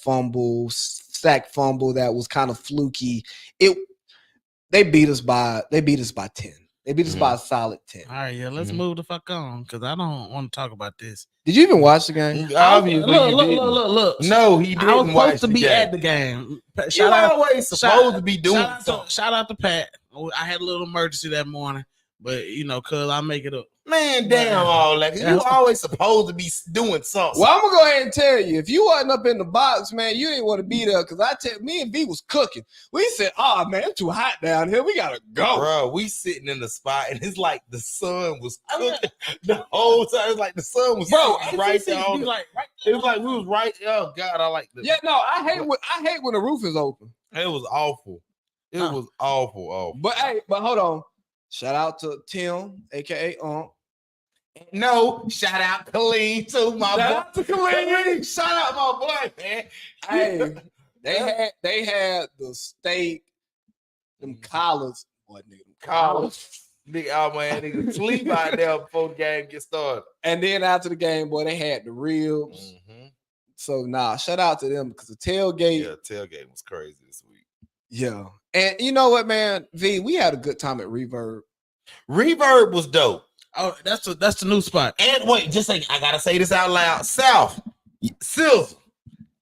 sack fumble that was kind of fluky. They beat us by 10. They beat us by a solid 10. All right, yeah, let's move the fuck on, because I don't want to talk about this. Did you even watch the game? Obviously, look. No, he didn't. I was supposed to be at the game. You're always supposed to be doing something. Shout out to Pat. I had a little emergency that morning, but cuz I'll make it up. Man, damn all that. You always supposed to be doing something. Well, I'm gonna go ahead and tell you, if you wasn't up in the box, man, you ain't want to be there, because me and V was cooking. We said, "Oh man, it's too hot down here. We gotta go." Bro, we sitting in the spot, and it's like the sun was cooking the whole time. It's like the sun was right there. It was like we was right. Oh God, I like this. Yeah, no, I hate when the roof is open. It was awful. It was awful. But hold on. Shout out to Tim, aka No, shout out Khalid too, my boy. Shout out to Khalid. Shout out my boy, man. Hey, they had the steak, them collars, Nigga, oh man, nigga sleep out there before the game get started. And then after the game, boy, they had the ribs. So shout out to them, because the tailgate. Yeah, tailgate was crazy this week. Yeah. And you know what, man? V, we had a good time at Reverb. Reverb was dope. Oh, that's the new spot. And wait, I gotta say this out loud. South, Silver,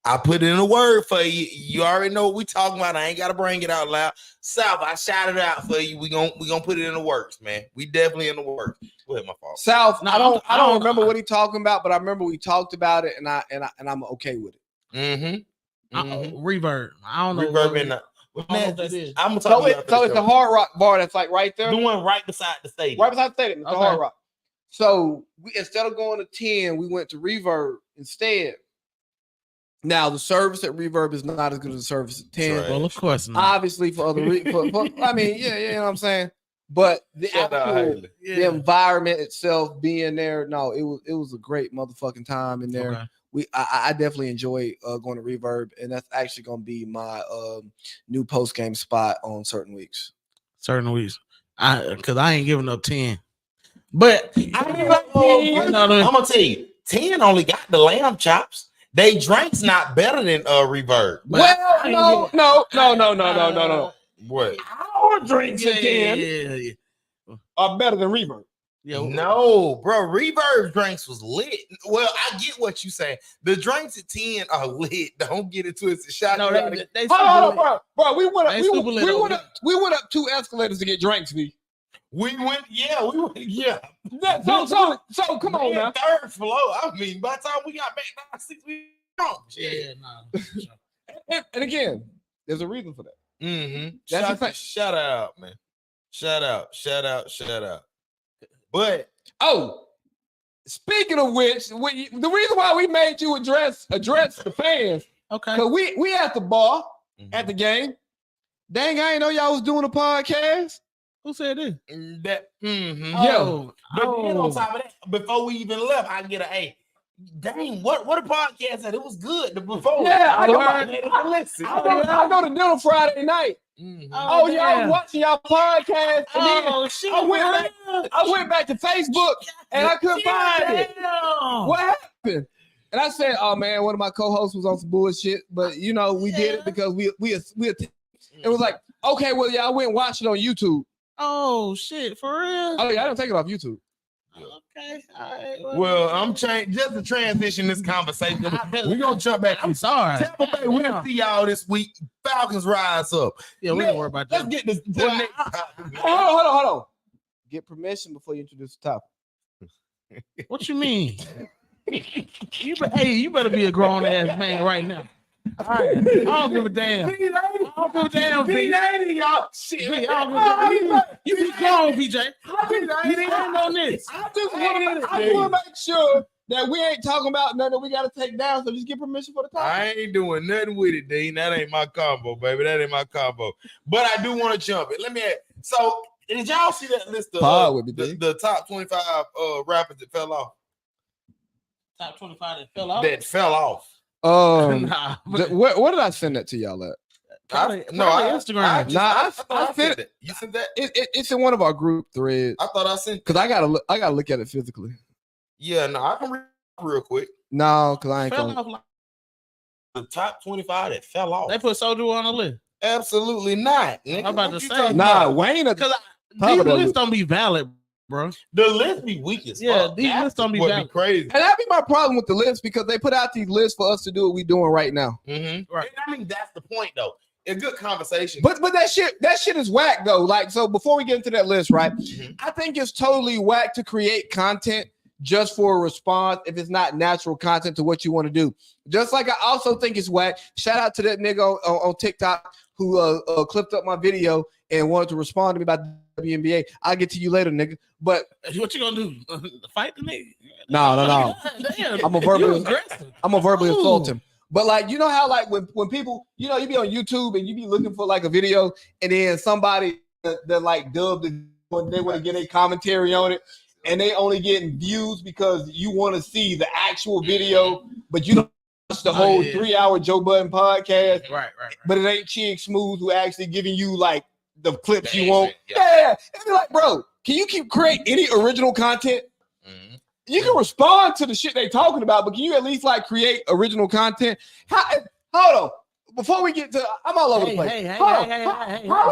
I put in a word for you. You already know what we talking about. I ain't gotta bring it out loud. South, I shouted it out for you. We gonna put it in the works, man. We definitely in the works. Go ahead, my fault. South, I don't remember what he talking about, but I remember we talked about it, and I'm okay with it. Reverb. I don't know. Reverb in the. Man, that is. I'm gonna talk about so it's the Hard Rock bar that's like right there. The one right beside the stadium. Right beside the stadium. It's the Hard Rock. So we, instead of going to 10, we went to Reverb instead. Now the service at Reverb is not as good as the service at 10. Right. Well, of course not. Obviously for other reasons. I mean, yeah, you know what I'm saying? But the the environment itself being there, no, it was a great motherfucking time in there. Okay. I definitely enjoy going to Reverb, and that's actually gonna be my new post game spot on certain weeks. Because I ain't giving up 10. But I'm gonna tell you, 10 only got the lamb chops. They drinks not better than Reverb. Well, no. What? Our drinks at 10 are better than Reverb. Yeah, no, bro. Reverb drinks was lit. Well, I get what you saying. The drinks at 10 are lit. Don't get into it. Bro. We went up 2 escalators to get drinks, V. We went. So come on now. 3rd floor. I mean, by the time we got back down 6, we gone. And again, there's a reason for that. Shout out, man. Shout out. But speaking of which, the reason why we made you address the fans Okay. Cause we at the bar at the game. Dang, I ain't know y'all was doing a podcast. Who said this? Yo, But then on top of that, before we even left, I get a hey. Dang, what a podcast that it was good before. Yeah, I go to dinner Friday night. Oh yeah, I was watching y'all podcast. And then shit. I went back to Facebook and I couldn't find it. What happened? And I said, "Oh man, one of my co-hosts was on some bullshit, but you know we did it because we it was like, okay, well yeah, I went and watched it on YouTube. Oh shit, for real? Oh yeah, I didn't take it off YouTube. Okay, all right. Well, I'm changing just to transition this conversation. We're gonna jump back. I'm sorry. Tampa Bay, we'll see y'all this week. Falcons rise up. Yeah, we don't worry about that. Let's get this. Hold on. Get permission before you introduce the topic. What you mean? You better be a grown ass man right now. All right. I don't give a damn. P90, y'all. Shit, I don't give a damn. You be grown, PJ. You ain't on this. I just want to make sure that we ain't talking about nothing that we got to take down. So just get permission for the topic. I ain't doing nothing with it, Dean. That ain't my combo, baby. That ain't my combo. But I do want to jump it. Let me add. So, did y'all see that list of the top 25 rappers that fell off? Top 25 that fell off? That fell off. Nah, where did I send that to y'all at? Instagram. I sent it. You sent that? It's in one of our group threads. I thought I sent. Cause I gotta look at it physically. Yeah, no, I can read real quick. No, cause I ain't fell gonna. off like, The top 25 that fell off. they put Soulja on the list. Absolutely not. Nigga. I'm about What to you say. talking Nah, about? Wayne. Because these lists don't be valid, bro. The list be weak as Yeah, fuck. these lists don't be What valid. crazy. And that be my problem with the list because they put out these lists for us to do what we doing right now. Mm-hmm. Right. And I mean, that's the point, though. A good conversation. But that shit is whack though. Like, so before we get into that list, right? I think it's totally whack to create content just for a response if it's not natural content to what you want to do. Just like I also think it's whack. Shout out to that nigga on TikTok who clipped up my video and wanted to respond to me about the WNBA. I'll get to you later, nigga. But what you gonna do? Fight the nigga? No. Damn, I'm a verbally assault him. But like, you know how like when people, you know, you be on YouTube and you be looking for like a video and then somebody that like dubbed it, they want to get a commentary on it and they only getting views because you want to see the actual video, but you don't watch the whole 3-hour Joe Budden podcast. Right. But it ain't Chig Smooth who actually giving you like the clips you want. Yeah. And be like, bro, can you create any original content? Mm-hmm. You can respond to the shit they talking about, but can you at least like create original content? Hold on. Before we get to, I'm all over the place. How are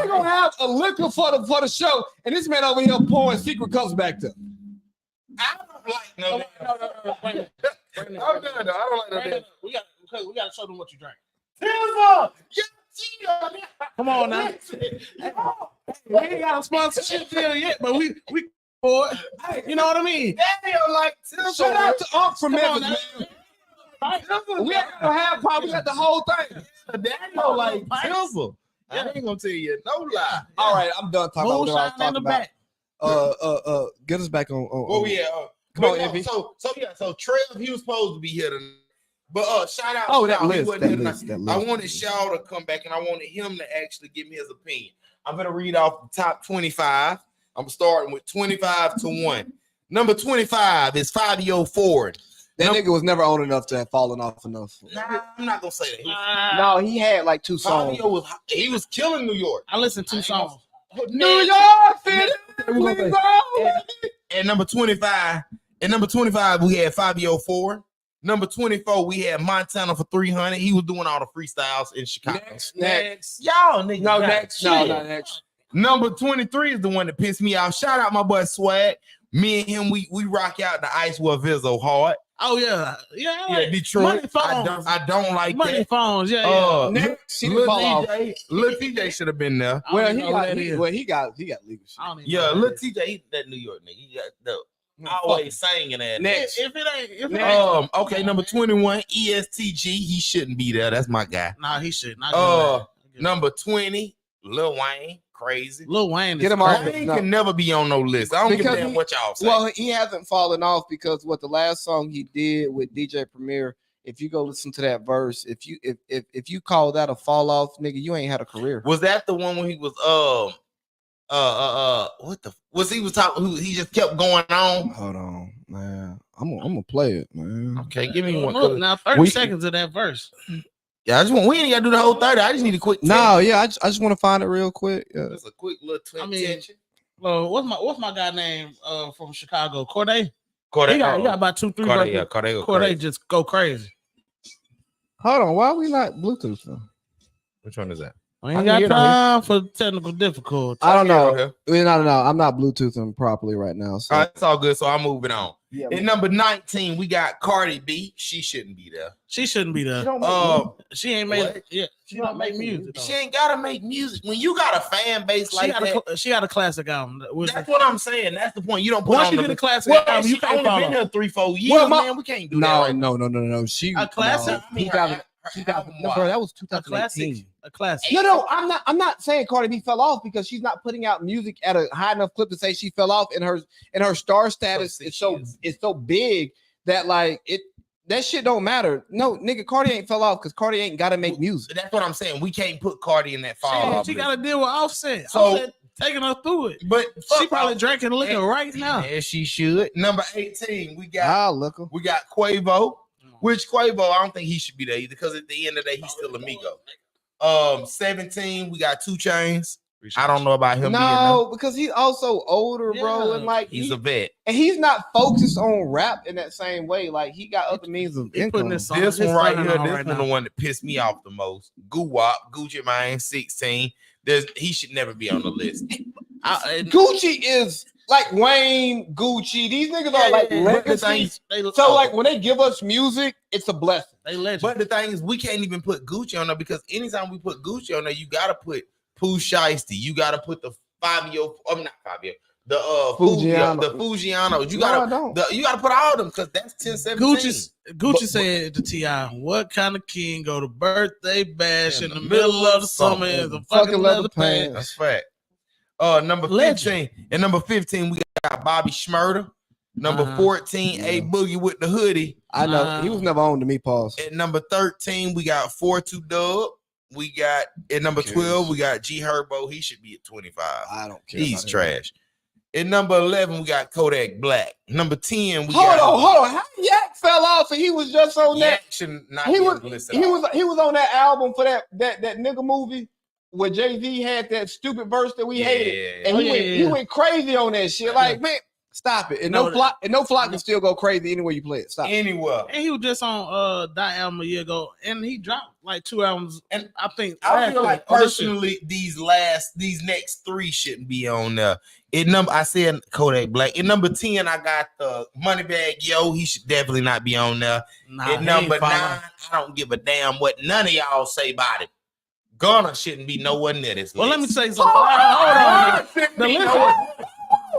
we gonna have a liquor for the show, and this man over here pouring secret cups back to? I don't like no. Wait I'm done. Though. I don't like no. We got to show them what you drink. Silver. Come on now. We ain't got a sponsorship deal yet, but we for it. You know what I mean? Daniel like Silver. Shout out to Unc from Memphis, man. We ain't gonna have pop. We got the whole thing. Daniel like Silver. I ain't gonna tell you no lie. All right, I'm done talking about what I was talking about. Back. Get us back on. Oh yeah. Come on, Envy. So Trev, he was supposed to be here tonight. But shout out. Oh, that list. I wanted Shaw to come back and I wanted him to actually give me his opinion. I'm gonna read off the top 25. I'm starting with 25 to 1. Number 25 is Fabio Ford. That nigga was never old enough to have fallen off enough. Nah, I'm not gonna say that. No, he had like 2 songs. Fabio was killing New York. I listened to 2 songs. New York City. And number 25. And number 25, we had Fabio Ford. Number 24, we had Montana for 300. He was doing all the freestyles in Chicago. Next. Y'all niggas. No, next. No, next. Number 23 is the one that pissed me off. Shout out my boy Swag. Me and him, we rock out the Ice World Vizzo hard. Oh yeah. Detroit. Money phones. I don't like money that. Phones. Yeah. Next, Lil TJ should have been there. Well, he got legal shit. Yeah, Lil TJ, he that New York nigga. He got the always singing that. Next. If it ain't. Okay, number 21, ESTG. He shouldn't be there. That's my guy. Nah, he should not. Number 20, Lil Wayne. Crazy. Lil Wayne. Get him off. Wayne can never be on no list. I don't give a damn what y'all say. Well, he hasn't fallen off because the last song he did with DJ Premier if you go listen to that verse, if you call that a fall off, nigga, you ain't had a career. Was that the one when he was what the was he was talking? Who he just kept going on? Hold on, man. I'm gonna play it, man. Okay, give me one. Look, now 30 seconds of that verse. Yeah, we ain't gotta do the whole 30. I just need a quick. No, yeah, I just want to find it real quick. Yeah. Just a quick little tension. What's my guy name from Chicago? Corday. Corday. He got about 2-3 Corday. Yeah, Corday. Corday just go crazy. Hold on, why are we not Bluetooth though? Which one is that? We ain't got time for technical difficulties. I don't know. No. I'm not Bluetoothing properly right now. So it's all good. So I'm moving on. Yeah, at number 19, we got Cardi B. She shouldn't be there. She ain't made it. Yeah, she don't make music. She ain't gotta make music. When you got a fan base like that, she got a classic album. That's what I'm saying. That's the point. You don't put once on you get a classic album, you can't only been here 3-4 years. Man, we can't do that. No. She a classic. Bro, that was 2018. A classic. No, I'm not saying Cardi B fell off because she's not putting out music at a high enough clip to say she fell off. And her star status is so big that like that shit don't matter. No, nigga, Cardi ain't fell off because Cardi ain't got to make music. That's what I'm saying. We can't put Cardi in that fall off. She got to deal with Offset. So Offset taking her through it, but she probably drinking liquor right now. Yeah, she should. Number 18, we got Quavo. Which Quavo, I don't think he should be there either because at the end of the day, he's still Amigo. 17, we got 2 Chainz. I don't know about him. No, because he's also older, bro, and like he's a vet, and he's not focused on rap in that same way. Like he got other means of income. This one right here, this one the one that pissed me off the most. Gucci Mane, 16. He should never be on the list. Gucci is like Wayne, Gucci. These niggas are like legacies. So like when they give us music, it's a blessing. They legend. But the thing is, we can't even put Gucci on there because anytime we put Gucci on there, you gotta put Pooh Shiesty. You gotta put the the Fugianos. You gotta put all of them because that's 10-17. Gucci said to T.I., what kind of king go to birthday bash in the middle of the summer in the fucking leather pants? That's fact. Number 15. And number 15, we got Bobby Shmurda. Number 14, A Boogie with the hoodie. I know he was never on to me. Pause. At number 13, we got 4-2 Dub. We got at number 12, we got G Herbo. He should be at 25. I don't care. He's trash. At number 11, we got Kodak Black. Number 10, we hold on. How Yak fell off and he was just on that? He was on that album for that nigga movie where Jay-Z had that stupid verse that we hated. And he went crazy on that shit. Like, man, stop it. And no flock can still go crazy anywhere you play it. Stop. Anywhere. And he was just on that album a year ago, and he dropped like 2 albums. And I feel like personally, these next 3 shouldn't be on there. I said Kodak Black. At number 10, I got the Moneybag Yo. He should definitely not be on there. At number 9, I don't give a damn what none of y'all say about it. Gunna shouldn't be nowhere near this list. Well, let me say something. Hold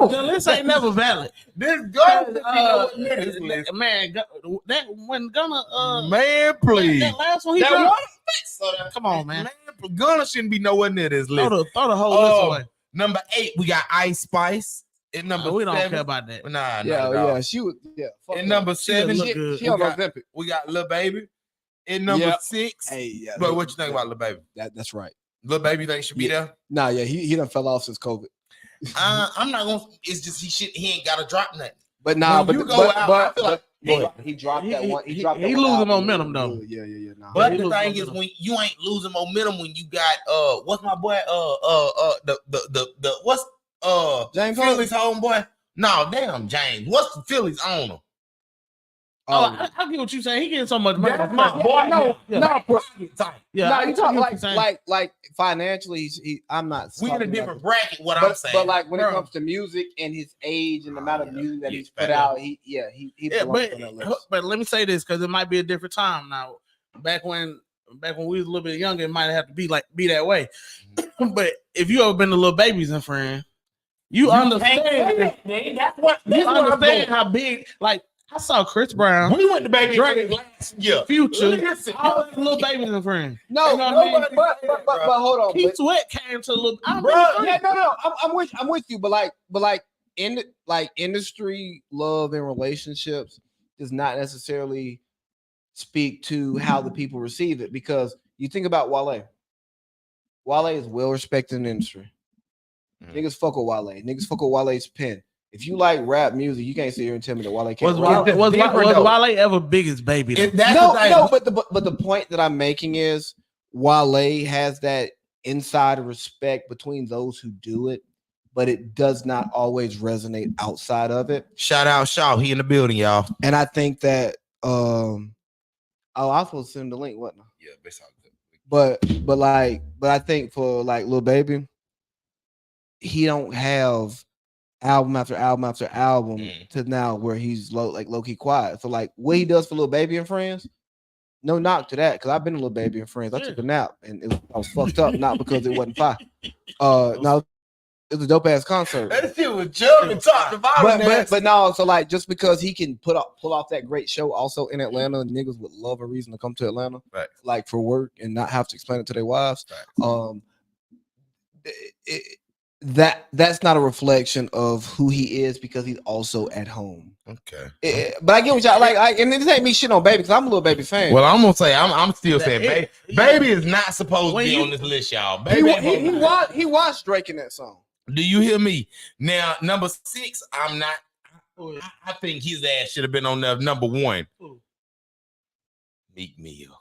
on. The list ain't never valid. This Gunna list. Man, that when Gunna man, please. That last one he dropped. Come on, man. Gunna shouldn't be nowhere near this list. Throw the whole list away. Number 8, we got Ice Spice. At number we don't 7, care about that. Nah, she was At number 7, we got Lil Baby. In number 6, but what you think about Lil Baby? That's right. Lil Baby think should be there? Nah, he done fell off since COVID. I'm not gonna. It's just he ain't got to drop nothing. But nah, he dropped that one. He losing momentum though. Yeah. Nah. But the thing is, when you ain't losing momentum, when you got what's my boy the what's James Philly's homeboy? No, damn James. What's the Philly's owner? I get what you're saying. He getting so much money. You talk like financially. I'm not. We in a different bracket. I'm saying, but like when it comes to music and his age and the amount of music that he's put out, he belongs on that list. But let me say this because it might be a different time now. Back when we was a little bit younger, it might have to be that way. But if you ever been to Lil Babies and Friends, you understand. That's what you understand how big like. I saw Chris Brown. We went to Baby Drake last year. Future. All Lil Babies and Friends. No, but hold on. Keith Sweat came to Lil. I'm with you. But industry love and relationships does not necessarily speak to how the people receive it, because you think about Wale. Wale is well respected in the industry. Niggas fuck with Wale. Niggas fuck with Wale's pen. If you like rap music, you can't sit here and tell me that Wale can't rap. Was Wale ever Biggest Baby? No, but the point that I'm making is Wale has that inside respect between those who do it, but it does not always resonate outside of it. Shout out Shaw, he in the building, y'all. And I think that I was supposed to send him the link, wasn't I? Yeah, that's all good. But I think for like Lil Baby, he don't have album after album after album to now where he's low key quiet. So like what he does for Lil Baby and Friends, no knock to that, because I've been to Lil Baby and Friends. I took a nap and I was fucked up, not because it wasn't fire. No, it was a dope ass concert. That shit was jumping top to bottom. But no, so like just because he can pull off that great show also in Atlanta, niggas would love a reason to come to Atlanta, right? Like for work and not have to explain it to their wives. Right. That's not a reflection of who he is, because he's also at home. Okay. But I get what y'all like, and this ain't me shit on Baby, because I'm a Lil Baby fan. Well, I'm gonna say I'm still saying Baby is not supposed to be on this list, y'all. Baby, he watched Drake in that song. Do you hear me? Now, number 6, I'm not. I think his ass should have been on number 1. Meek Mill.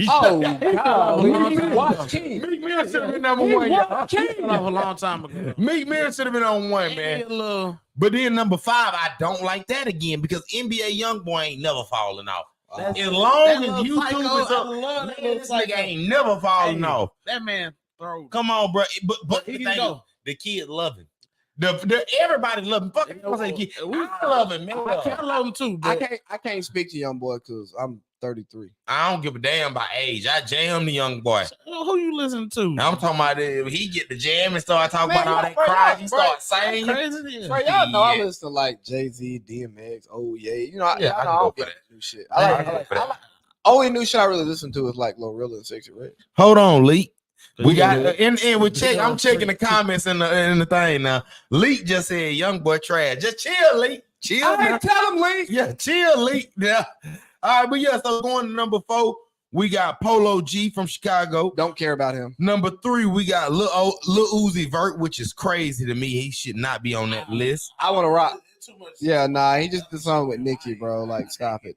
Oh God! Meek Mill should have been number 1. A long time ago. Meek Mill should have been on 1, man. But then number 5, I don't like that again, because NBA YoungBoy ain't never falling off. As long as YouTube is up, this nigga ain't never falling off. That man throws. Come on, bro. But the kid love him. Everybody love him. Fuck, I love him, man. I love him too. I can't speak to young boy because I'm 33. I don't give a damn by age. I jam the young boy. Who you listening to? I'm talking about he get the jam and start talking about all that cry. He start singing. Y'all know I listen to like Jay-Z, DMX, oh yeah. You know, I don't get new shit. Only new shit I really listen to is like Glorilla and Sexy Red. Hold on, Leak. We got and we check. I'm checking the comments in the thing now. Leak just said young boy trash. Just chill, Leak. Chill. I didn't tell him, Leak. Yeah, chill, Leak. Yeah. All right, but yeah, so going to number 4, we got Polo G from Chicago. Don't care about him. Number 3, we got Lil Uzi Vert, which is crazy to me. He should not be on that list. I want to rock. Yeah, nah, he just did a song with Nicki, bro. Like, stop it.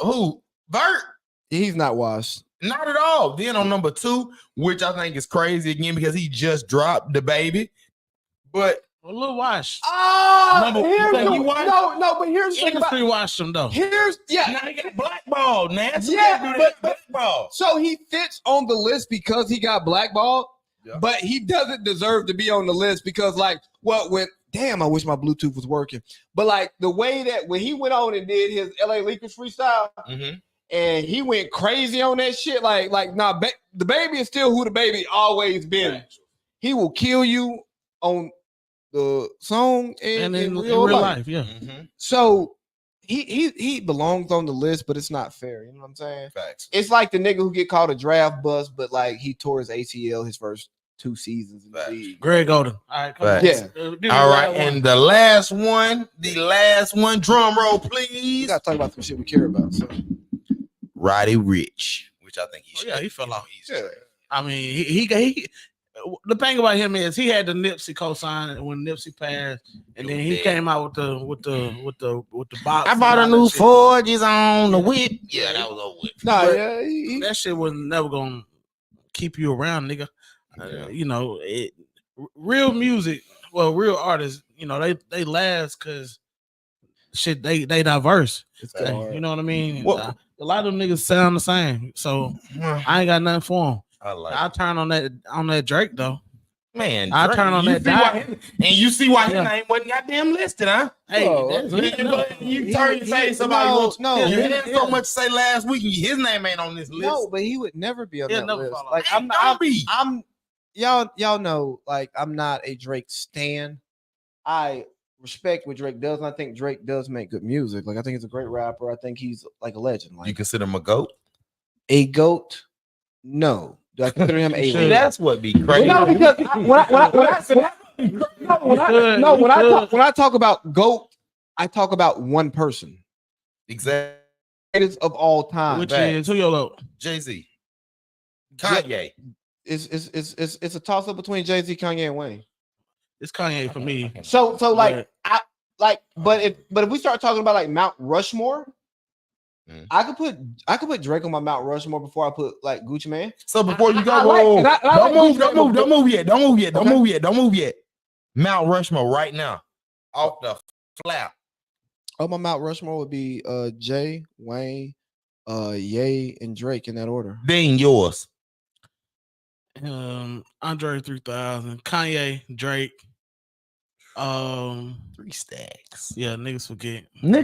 Who? Vert? He's not washed. Not at all. Then on number 2, which I think is crazy again because he just dropped the baby, but a little wash. No, but here's the thing industry washed him though. Now he got blackballed. Now but blackballed. So he fits on the list because he got blackballed, but he doesn't deserve to be on the list because I wish my Bluetooth was working. But like the way that when he went on and did his LA Lakers freestyle. Mm-hmm. And he went crazy on that shit. The baby is still who the baby always been. He will kill you on the song and in real life. Yeah. Mm-hmm. So he belongs on the list, but it's not fair. You know what I'm saying? Facts. It's like the nigga who get called a draft bust, but like he tore his ACL his first 2 seasons in the league. Greg Oden. All right, come on. Yeah. All right, and the last one, drum roll, please. You gotta talk about some shit we care about. So. Roddy Ricch, which I think he fell off. Yeah. I mean, he the thing about him is he had the Nipsey cosign when Nipsey passed, and then he came out with the box. I bought a new Ford, is on the whip. Yeah, that was over with. That shit was never gonna keep you around, nigga. Real music, real artists, they last because shit they diverse. You know what I mean? A lot of them niggas sound the same, so I ain't got nothing for them. I'll turn on that Drake though. Man, I'll turn on that and you see why his name wasn't goddamn listed, huh? Hey, you turn and say somebody you had so much to say last week, his name ain't on this list. No, but he would never be on that list. Like I'm y'all know, like I'm not a Drake stan. I respect what Drake does, and I think Drake does make good music. Like I think he's a great rapper. I think he's like a legend. Like you consider him a GOAT? A GOAT? No. Do I consider him a legend? That's what be crazy. No, because when I talk about GOAT, I talk about one person. Exactly. greatest of all time. Which is who YOLO? Jay-Z. Kanye. It's a toss up between Jay-Z, Kanye, and Wayne. It's Kanye for me. So like but if we start talking about like Mount Rushmore, I could put Drake on my Mount Rushmore before I put like Gucci Mane. So before you go, don't move yet. Mount Rushmore right now, off the flap. Oh, my Mount Rushmore would be Jay, Wayne, Ye, and Drake in that order. Then yours. Andre 3000, Kanye, Drake. 3 stacks. Yeah, niggas forget. No,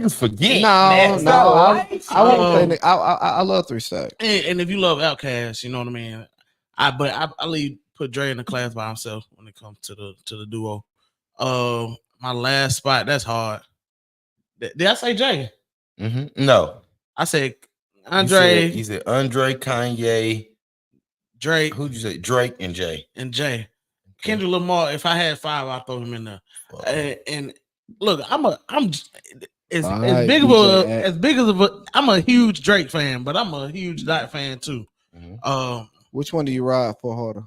I love 3 stacks. And if you love Outkast, you know what I mean. I put Dre in the class by himself when it comes to the duo. My last spot, that's hard. Did I say Jay? No, I said Andre. You said Andre, Kanye, Drake. Who'd you say? Drake and Jay. Okay. Kendrick Lamar. If I had 5, I'd throw him in there. And look, I'm as big of a I'm a huge Drake fan, but I'm a huge Dot fan too. Which one do you ride for harder?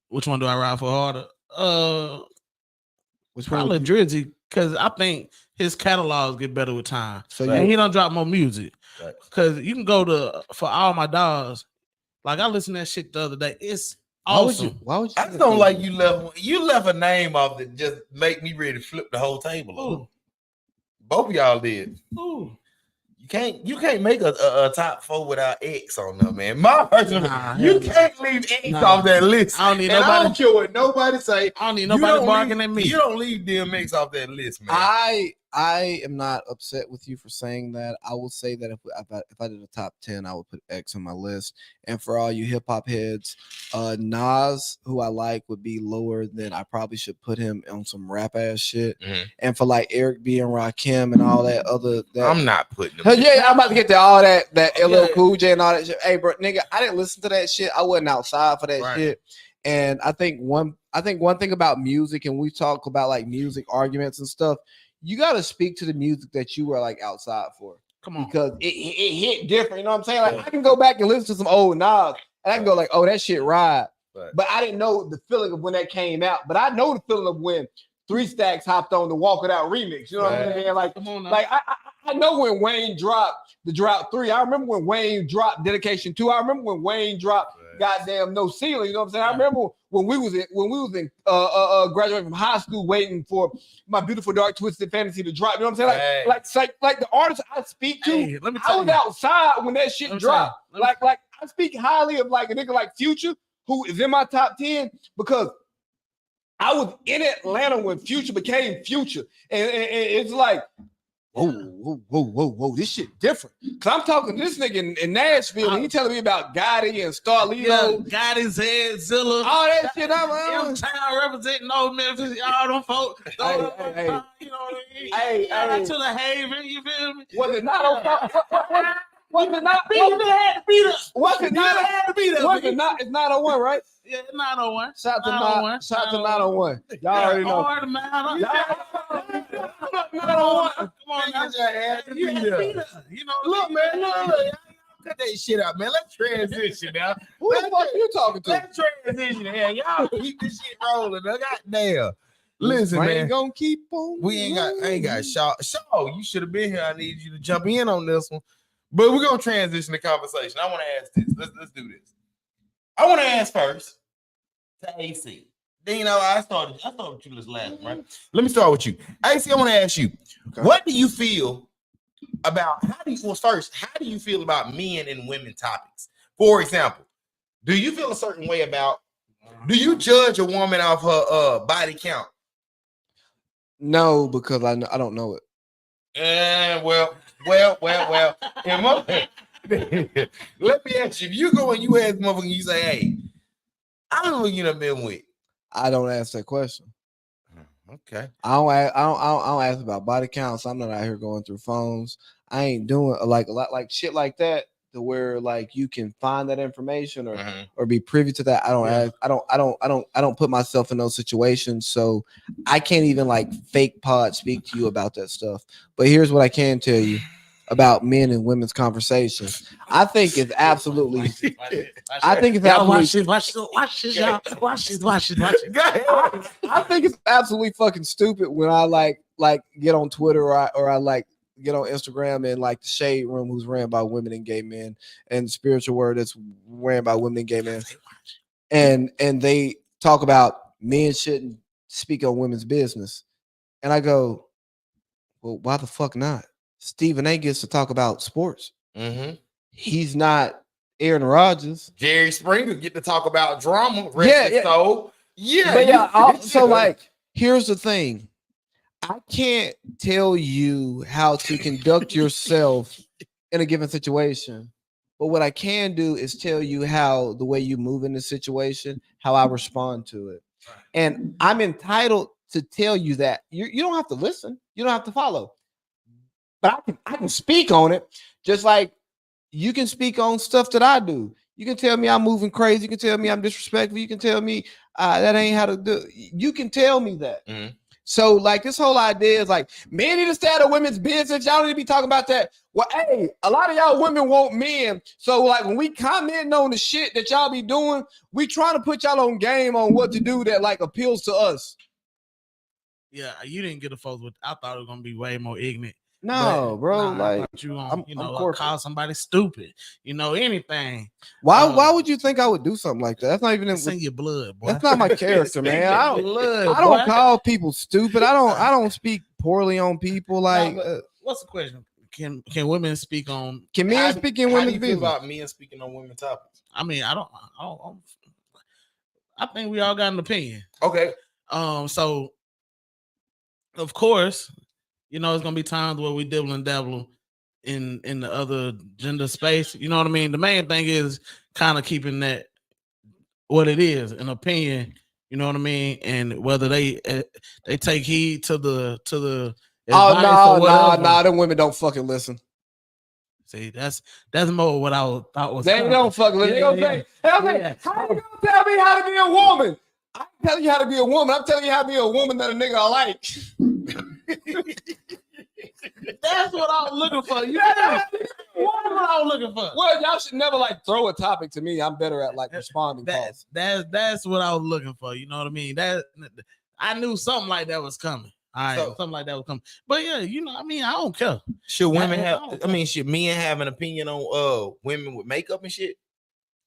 Which one do I ride for harder? Probably Drizzy, because I think his catalogs get better with time. So he don't drop more music. Because you can go to For All My Dogs. Like I listened to that shit the other day. It's awesome. Why would you? I don't like you left a name off that just make me ready to flip the whole table over. Both of y'all did. Ooh. You can't make a top 4 without X on them, man. My personal, you can't leave X off that list. I don't need nobody. I don't care what nobody say. I don't need nobody barking at me. You don't leave DMX off that list, man. I am not upset with you for saying that. I will say that if I did a top 10, I would put X on my list. And for all you hip hop heads, Nas, who I like, would be lower than I probably should put him on some rap ass shit. And for like Eric B and Rakim and all that other, I'm not putting them. Yeah, I'm about to get to all that LL Cool J and all that shit. Hey, bro, nigga, I didn't listen to that shit. I wasn't outside for that shit. And I think one thing about music, and we talk about like music arguments and stuff, you got to speak to the music that you were like outside for. Come on. Because it hit different. You know what I'm saying? Like I can go back and listen to some old Nas and I can go like, oh, that shit ride. But I didn't know the feeling of when that came out. But I know the feeling of when 3 Stacks hopped on the Walk It Out remix. You know what I'm saying? Like, come on now. Like I know when Wayne dropped the Drought 3. I remember when Wayne dropped Dedication 2. I remember when Wayne dropped goddamn No Ceiling. You know what I'm saying? I remember when we was in graduating from high school waiting for My Beautiful Dark Twisted Fantasy to drop. You know what I'm saying? Like the artists I speak to, I was outside when that shit dropped. Like I speak highly of like a nigga like Future, who is in my top 10 because I was in Atlanta when Future became Future. And it's like, whoa, this shit different. Cause I'm talking to this nigga in Nashville, and he telling me about Gotti and Starlito, Gotti's Head, Zilla, all that shit. I'm M-Town representing Old Memphis, y'all them folks. You know what I mean? Hey, to the Haven, you feel me? Was it not on? Was it not? Was it not? It's 901, right? Yeah, 901. Shout to 901. Y'all already know. 901. Come on, you know, look, man, cut that shit out, man. Let's transition now. Who the fuck are you talking to? Let's transition here. Y'all keep this shit rolling. Goddamn. Listen, man. Gonna keep on. I ain't got Shaw. You should have been here. I need you to jump in on this one. But we're gonna transition the conversation. I want to ask this. Let's do this. I want to ask first to AC. Then I started with you this last, right? Let me start with you. AC, I want to ask you, what do you feel about how do you feel about men and women topics? For example, do you feel a certain way about do you judge a woman off her body count? No, because I don't know it. Well. Let me ask you, if you go and you ask motherfucker and you say, hey, I don't know what you done been with. I don't ask that question. Okay. I don't ask about body counts. I'm not out here going through phones. I ain't doing like a lot like shit like that to where like you can find that information or be privy to that. I don't ask. I don't put myself in those situations, so I can't even like fake pod speak to you about that stuff. But here's what I can tell you. about men and women's conversations. I think it's absolutely. I think it's y'all absolutely. watch this, y'all. Watch this. I think it's absolutely fucking stupid when I like get on Twitter or I like get on Instagram and like the Shade Room, who's ran by women and gay men, and the Spiritual Word that's ran by women and gay men, and they talk about men shouldn't speak on women's business, and I go, well, why the fuck not? Stephen A gets to talk about sports. Mm-hmm. He's not Aaron Rodgers. Jerry Springer get to talk about drama. Yeah. So yeah, But yeah, so like, here's the thing. I can't tell you how to conduct yourself in a given situation, but what I can do is tell you how the way you move in the situation, how I respond to it. And I'm entitled to tell you that. You don't have to listen. You don't have to follow. But I can speak on it, just like you can speak on stuff that I do. You can tell me I'm moving crazy. You can tell me I'm disrespectful. You can tell me that ain't how to do. You can tell me that. Mm-hmm. So like this whole idea is like men need to stay out of women's business. Y'all need to be talking about that. Well, hey, a lot of y'all women want men. So like when we comment on the shit that y'all be doing, we trying to put y'all on game on what to do that like appeals to us. Yeah, you didn't get a folks with. I thought it was gonna be way more ignorant. No, bro. Like I'm call somebody stupid. Anything. Why would you think I would do something like that? That's not even in your blood, boy. That's not my character, man. I don't call people stupid. I don't speak poorly on people. Like, what's the question? Can women speak on? Can men speak in women's business? About men speaking on women's topics? I mean, I think we all got an opinion. Okay. So of course, it's gonna be times where we dibble and dabble in the other gender space. You know what I mean? The main thing is kind of keeping that what it is, an opinion. You know what I mean? And whether they take heed to the no, them women don't fucking listen. See, that's more what I thought was. They don't fucking listen. They gonna say, how you gonna tell me how to be a woman? I'm telling you how to be a woman. I'm telling you how to be a woman that a nigga I like. That's what I was looking for. That's what I was looking for. Well, y'all should never like throw a topic to me. I'm better at like responding. That's what I was looking for. You know what I mean? That I knew something like that was coming. All right, something like that was coming. But yeah, I don't care. Should women have? Should men have an opinion on women with makeup and shit?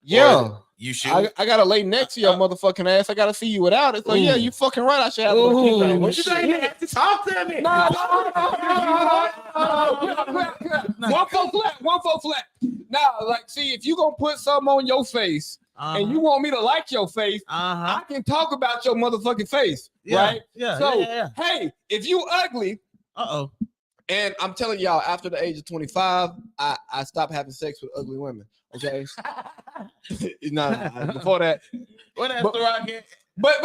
Yeah, you should. I gotta lay next to your motherfucking ass. I gotta see you without it. So yeah, you fucking right. I should have. What you think? You have to talk to me. No. 1 4 flat. Now, like, see, if you gonna put something on your face and you want me to like your face, I can talk about your motherfucking face, right? Yeah. So, hey, if you ugly, And I'm telling y'all, after the age of 25, I stopped having sex with ugly women. Okay. No, before that. But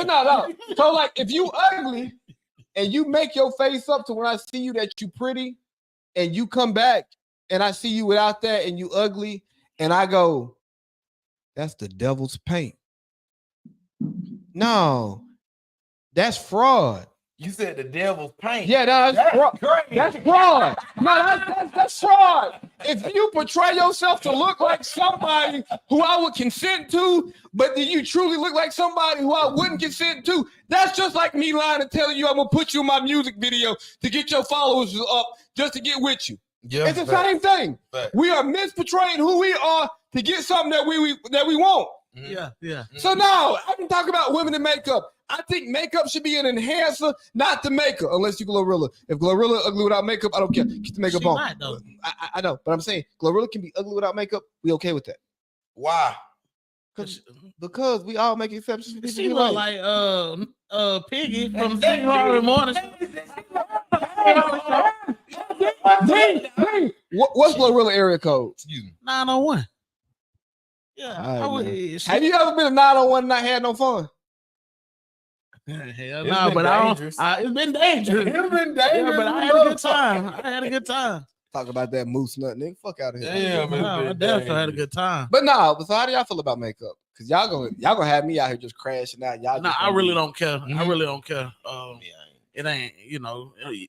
no. So like, if you ugly and you make your face up to when I see you that you pretty, and you come back and I see you without that and you ugly, and I go, that's the devil's paint. No, that's fraud. You said the devil's paint. Yeah, that's fraud. That's fraud. No, that's fraud. If you portray yourself to look like somebody who I would consent to, but do you truly look like somebody who I wouldn't consent to? That's just like me lying and telling you I'm gonna put you in my music video to get your followers up just to get with you. Yeah, it's the same thing. We are misportraying who we are to get something that we want. Yeah. So now I can talk about women in makeup. I think makeup should be an enhancer, not the makeup, unless you Glorilla. If Glorilla ugly without makeup, I don't care. Keep the makeup on. Might, though. I know, but I'm saying Glorilla can be ugly without makeup. We okay with that? Why? Because we all make exceptions for people. She look like Piggy from Saturday Morning. What's Glorilla area code? Excuse me. 901. Yeah. Have you ever been a 901 and not had no fun? Hell no, but it's been dangerous. It's been dangerous. Yeah, but I had a good time. Talk about that moose nut, nigga. Fuck out of here. Damn, I definitely had a good time. But no, so how do y'all feel about makeup? Because y'all gonna have me out here just crashing out. I really don't care. I really don't care. It ain't,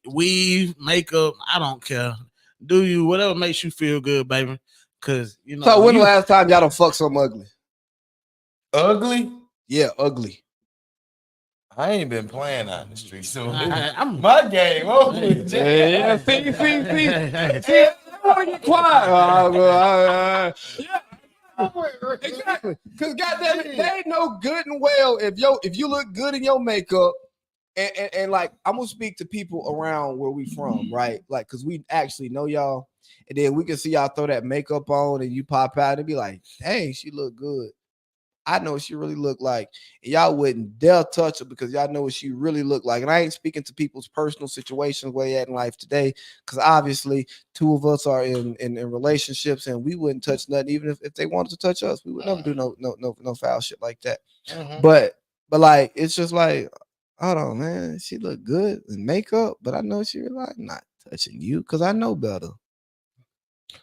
weave, makeup, I don't care. do you, whatever makes you feel good, baby. Cause you know. So when the last time y'all done fuck something ugly? Ugly? Yeah, ugly. I ain't been playing out in the street, so I'm my game. Oh, Yeah. See. See, I want to get quiet. Exactly. Because goddamn it, they know good and well if you look good in your makeup, and like I'm gonna speak to people around where we from, right? Like, because we actually know y'all, and then we can see y'all throw that makeup on and you pop out and be like, dang, she look good. I know what she really look like. And y'all wouldn't dare touch her because y'all know what she really look like. And I ain't speaking to people's personal situations where they at in life today, because obviously two of us are in relationships and we wouldn't touch nothing, even if they wanted to touch us. We would never do no foul shit like that. Mm-hmm. But like it's just like, hold on, man. She look good in makeup, but I know she really like not touching you because I know better.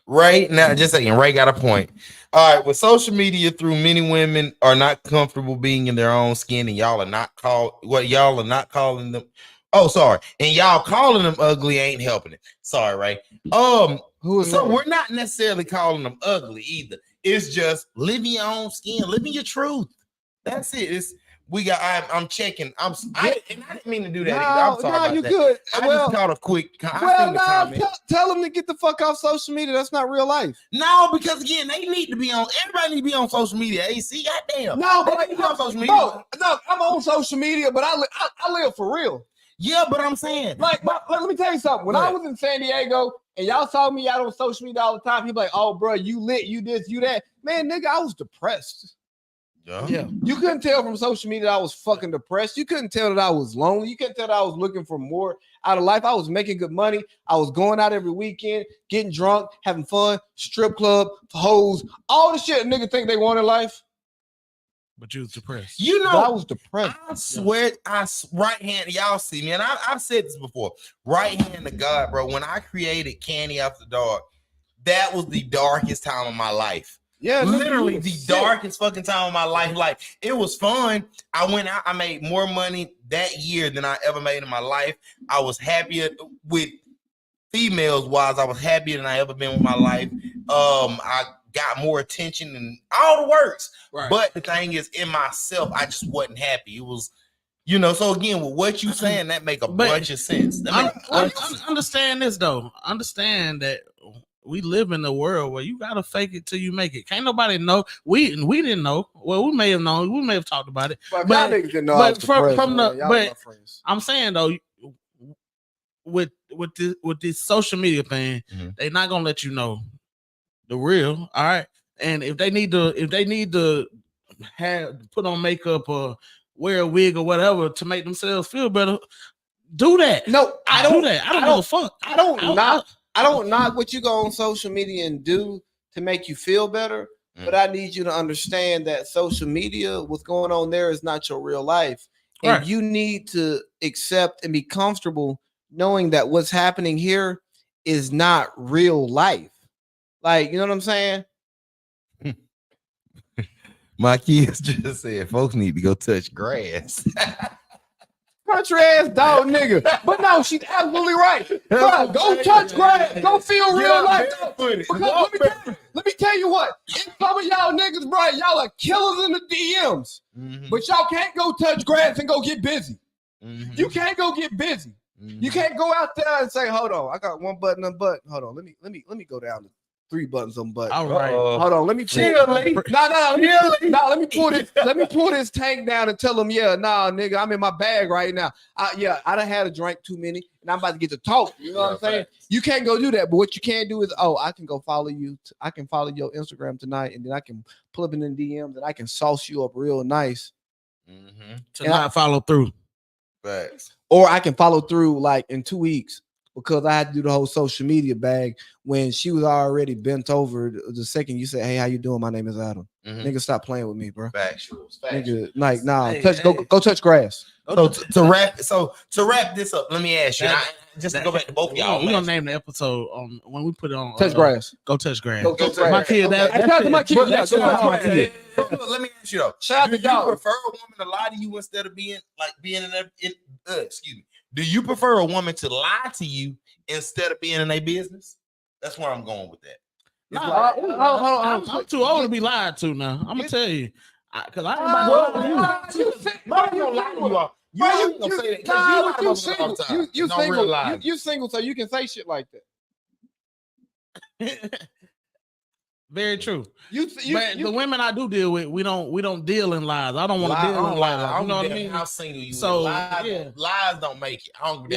Ray, now just saying, Ray got a point. All right, with social media through, many women are not comfortable being in their own skin, and y'all are not calling them. Oh, sorry, and y'all calling them ugly ain't helping it. Sorry, Ray. We're not necessarily calling them ugly either. It's just living your own skin, living your truth. That's it. I'm checking. I didn't mean to do that either. I'm sorry about you that. good. I just caught a quick. Tell them to get the fuck off social media. That's not real life. No, because again, they need to be on. Everybody need to be on social media. AC, goddamn. No, but they need to be on social media. No, I'm on social media, but I live for real. Yeah, but I'm saying, like, let me tell you something. When I was in San Diego and y'all saw me out on social media all the time, people like, oh, bro, you lit, you this, you that. Man, nigga, I was depressed. Yeah. You couldn't tell from social media that I was fucking depressed. You couldn't tell that I was lonely. You couldn't tell that I was looking for more out of life. I was making good money. I was going out every weekend, getting drunk, having fun, strip club, hoes, all the shit a nigga think they want in life. But you was depressed. You know, but I was depressed. I swear, right hand, y'all see me, and I've said this before. Right hand to God, bro. When I created Candy After Dark, that was the darkest time of my life. Yeah, literally the darkest fucking time of my life. Like, it was fun. I went out, I made more money that year than I ever made in my life. I was happier with females wise. I was happier than I ever been with my life. I got more attention and all the works. Right. But the thing is, in myself, I just wasn't happy. It was, you know, so again, with what you saying, that make a bunch of sense. Understand this though. Understand that we live in a world where you gotta fake it till you make it. Can't nobody know. We didn't know. Well, we may have known. We may have talked about it. But I'm saying though, with this social media thing, they're not gonna let you know the real. All right. And if they need to put on makeup or wear a wig or whatever to make themselves feel better, do that. No, I don't do that. I don't give a fuck. I don't knock what you go on social media and do to make you feel better, but I need you to understand that social media, what's going on there is not your real life. And you need to accept and be comfortable knowing that what's happening here is not real life. Like, you know what I'm saying? My kids just said folks need to go touch grass. Country ass dog nigga. But no, she's absolutely right. Bro, go touch grass. Go feel real life. Because let me tell you what. Some of y'all niggas, bro, y'all are killers in the DMs. But y'all can't go touch grass and go get busy. You can't go get busy. You can't go out there and say, hold on, I got one button on button. Hold on, let me go down to 3 buttons on button. All right. Hold on, let me let me pull this tank down and tell them, nigga, I'm in my bag right now. I done had a drink too many and I'm about to get to talk. You know what I'm saying? You can't go do that, but what you can do is, I can go follow you. I can follow your Instagram tonight, and then I can pull up in the DMs and I can sauce you up real nice. To not follow through. Facts. Or I can follow through like in 2 weeks. Because I had to do the whole social media bag when she was already bent over. The second you say, "Hey, how you doing? My name is Adam." Nigga, stop playing with me, bro. Factuals. Nigga, like, nah, go touch grass. So to wrap this up, let me ask you. Just to go back to both of y'all. We're gonna name the episode on when we put it on. Touch grass. Go touch grass. Go touch grass. My kid. My kid. Let me ask you though. Shout out to y'all. Do you prefer a woman to lie to you instead of being in excuse me? Do you prefer a woman to lie to you instead of being in a business? That's where I'm going with that. Nah, I'm too old to be lied to now. I'm gonna tell you, because I ain't You single. You single, so you can say shit like that. Very true. But the women I do deal with, we don't deal in lies. I don't want to deal in lies. You know what I mean? How single you? So lies don't make it. I don't we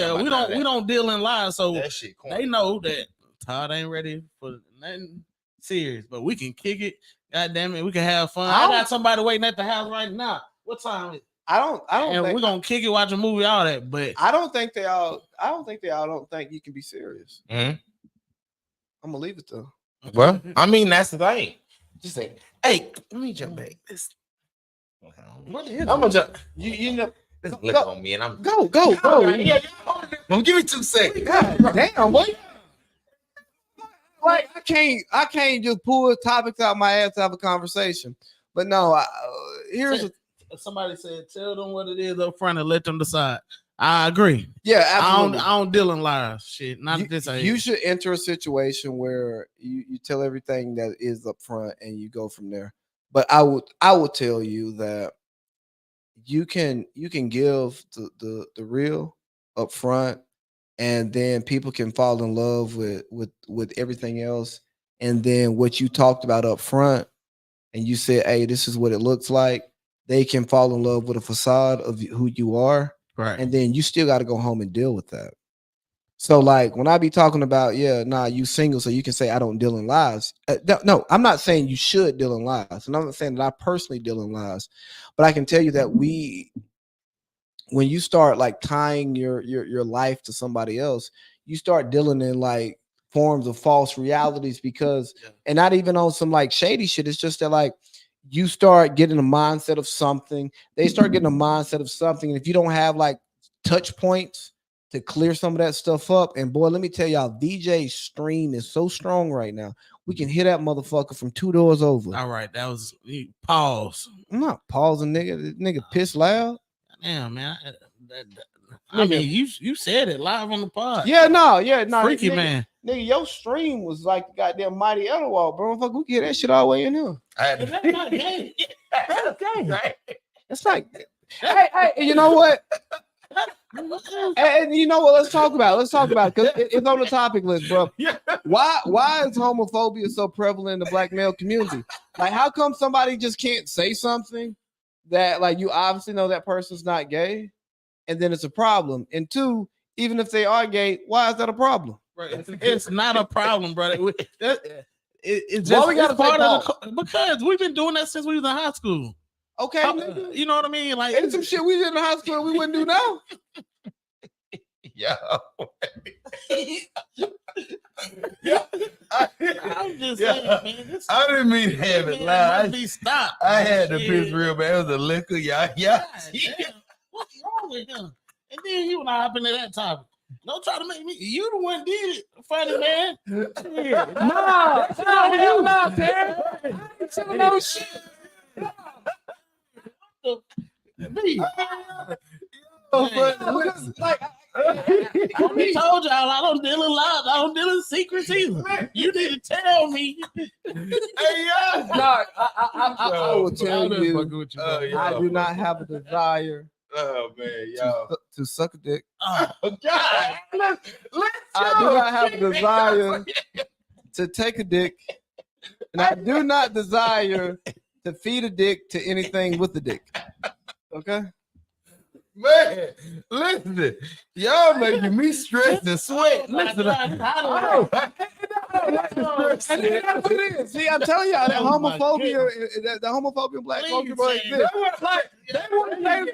don't deal in lies. So that shit they know that Todd ain't ready for nothing serious, but we can kick it. God damn it, we can have fun. I got somebody waiting at the house right now. What time is it? I don't. And we're gonna kick it, watch a movie, all that. But I don't think they all don't think you can be serious. Mm-hmm. I'm gonna leave it though. Well, I mean that's the thing. Just say, hey, let me jump back. I'm gonna jump. You know, look on me, and I'm go. Yeah, don't give me 2 seconds. God damn, boy. Like I can't just pull topics out my ass to have a conversation. But no, somebody said, tell them what it is up front and let them decide. I agree. Yeah, absolutely. I don't deal in lies. Shit, not at this age. You should enter a situation where you tell everything that is up front and you go from there. But I would tell you that you can give the real up front, and then people can fall in love with everything else. And then what you talked about up front, and you said, hey, this is what it looks like. They can fall in love with a facade of who you are. Right. And then you still got to go home and deal with that. So like when I be talking about, you single, so you can say I don't deal in lies. No, I'm not saying you should deal in lies. And I'm not saying that I personally deal in lies. But I can tell you that when you start like tying your life to somebody else, you start dealing in like forms of false realities and not even on some like shady shit. It's just that like you start getting a mindset of something. They start getting a mindset of something. And if you don't have like touch points to clear some of that stuff up, and boy, let me tell y'all, VJ's stream is so strong right now. We can hear that motherfucker from 2 doors over. All right, that was pause. I'm not pausing, nigga. This nigga piss loud. Damn, man. I mean, you said it live on the pod. Yeah, no. Freaky, man. Nigga, your stream was like the goddamn Mighty Etowah, bro. Fuck, we can get that shit all the way in here. That's not gay. That's gay. Right? It's like, hey, you know what? And you know what? Let's talk about it because it's on the topic list, bro. Why is homophobia so prevalent in the black male community? Like, how come somebody just can't say something that like you obviously know that person's not gay, and then it's a problem? And 2, even if they are gay, why is that a problem? Right. It's not a problem, brother. It's just part of because we've been doing that since we was in high school. Okay, you know what I mean? Like, it's some shit we did in high school we wouldn't do now. Yeah. I'm just saying, man. I didn't mean to have it loud. Stop. I had to piss real bad. It was a liquor. Yeah. What's wrong with him? And then he went up into that topic. Don't try to make me. You the one did it, funny man. Yeah. No, not Terry. No shit. Me. Like, I told y'all I don't deal in lies. I don't deal in secrets either. You need to tell me. I will tell you. I do not have a desire. Oh man, yo, to suck a dick. Oh God, I do not have a desire to take a dick, and I do not desire to feed a dick to anything with a dick. Okay. Man, listen, y'all making me stress and sweat. Listen, see, I'm telling y'all that homophobia, the homophobia in black culture, bro, exists. They don't even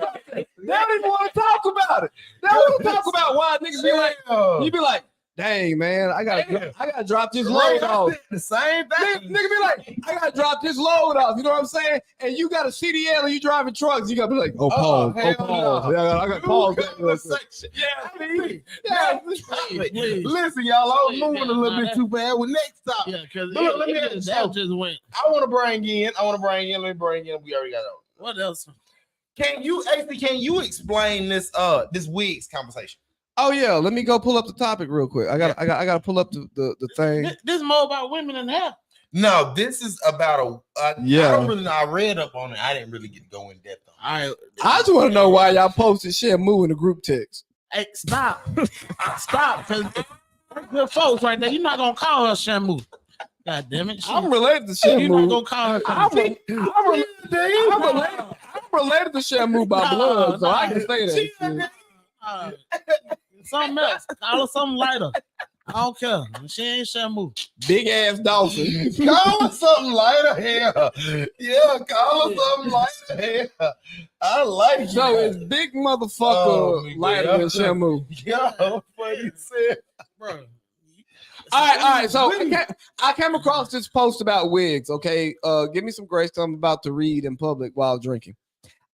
want to talk about it. They don't want to talk about why niggas be like, you be like, dang man, I gotta drop this load off. The same thing. Nigga be like, I gotta drop this load off. You know what I'm saying? And you got a CDL and you driving trucks. You gotta be like, pause. No. Yeah, I got pause. Listen, y'all, I was moving a little bit too bad with next topic. Yeah, because let me that just went. I want to bring in. Let me bring in. We already got it. What else? Can you explain this wigs conversation? Oh yeah, let me go pull up the topic real quick. I got to pull up the thing. This is more about women in hair. No, this is about I don't really know. I read up on it. I didn't really get to go in depth on it. All right. I just want to know why y'all posted Shamu in the group text. Hey, stop. Stop. Because good folks right there. You're not going to call her Shamu. God damn it. I'm related to Shamu. You're not going to call her Shamu. I'm related to Shamu by blood, so I can say that. Something else. Call her something lighter. I don't care. She ain't Shamu. Big ass dolphin. Call her something lighter hair. Yeah, call her something lighter hair. I like it. So it's big motherfucker lighter than Shamu. Yeah, what you said, bro. All right. So I came across this post about wigs. Okay, give me some grace. I'm about to read in public while drinking.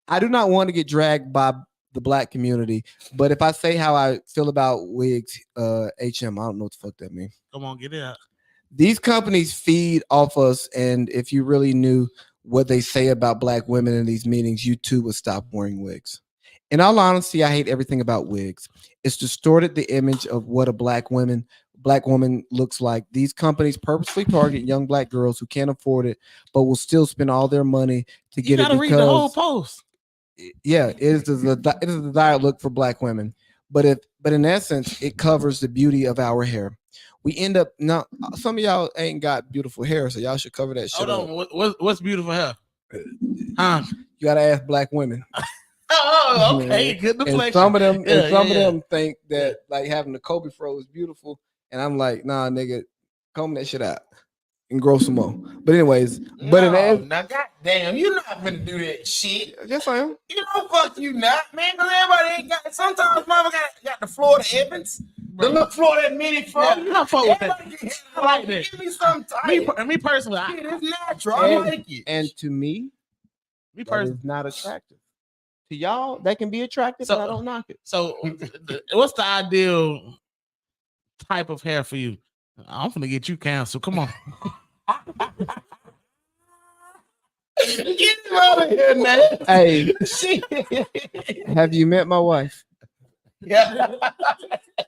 I do not want to get dragged by the black community, but if I say how I feel about wigs, HM, I don't know what the fuck that means. Come on, get it out. These companies feed off us, and if you really knew what they say about black women in these meetings, you too would stop wearing wigs. In all honesty, I hate everything about wigs. It's distorted the image of what a black woman looks like. These companies purposely target young black girls who can't afford it, but will still spend all their money to get it. You gotta read the whole post. Yeah, it is the desired look for black women, but in essence, it covers the beauty of our hair. We end up now. Some of y'all ain't got beautiful hair, so y'all should cover that shit. Hold on, what's beautiful hair? Huh? You gotta ask black women. Oh, okay, good deflection. Some of them, of them think that like having the Kobe fro is beautiful, and I'm like, nah, nigga, comb that shit out and grow some more. But anyways, now goddamn, you're not gonna do that shit. Yes, I am. You know, fuck you not, man. Because everybody ain't got. Sometimes mama got the Florida Evans, the little Florida mini fro. I fuck with that. I like that. Give me some time. Me personally, it's natural. I like it. And to me personally, it's not attractive. To y'all, that can be attractive, so I don't knock it. So, what's the ideal type of hair for you? I'm gonna get you canceled. Come on. Get him out of here, man. Hey, have you met my wife? Yeah.